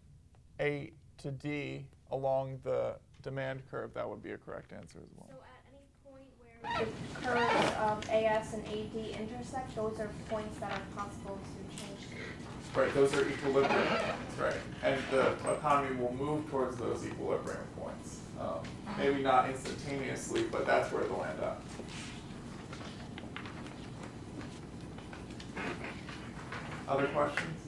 A to D along the demand curve, that would be a correct answer as well. So at any point where the curves of AS and AD intersect, those are points that are possible to change to. Right, those are equilibrium points, right? And the economy will move towards those equilibrium points. Maybe not instantaneously, but that's where they'll end up. Other questions?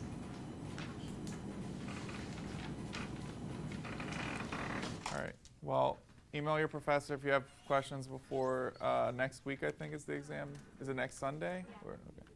All right, well, email your professor if you have questions before next week, I think is the exam. Is it next Sunday? Yeah. Okay.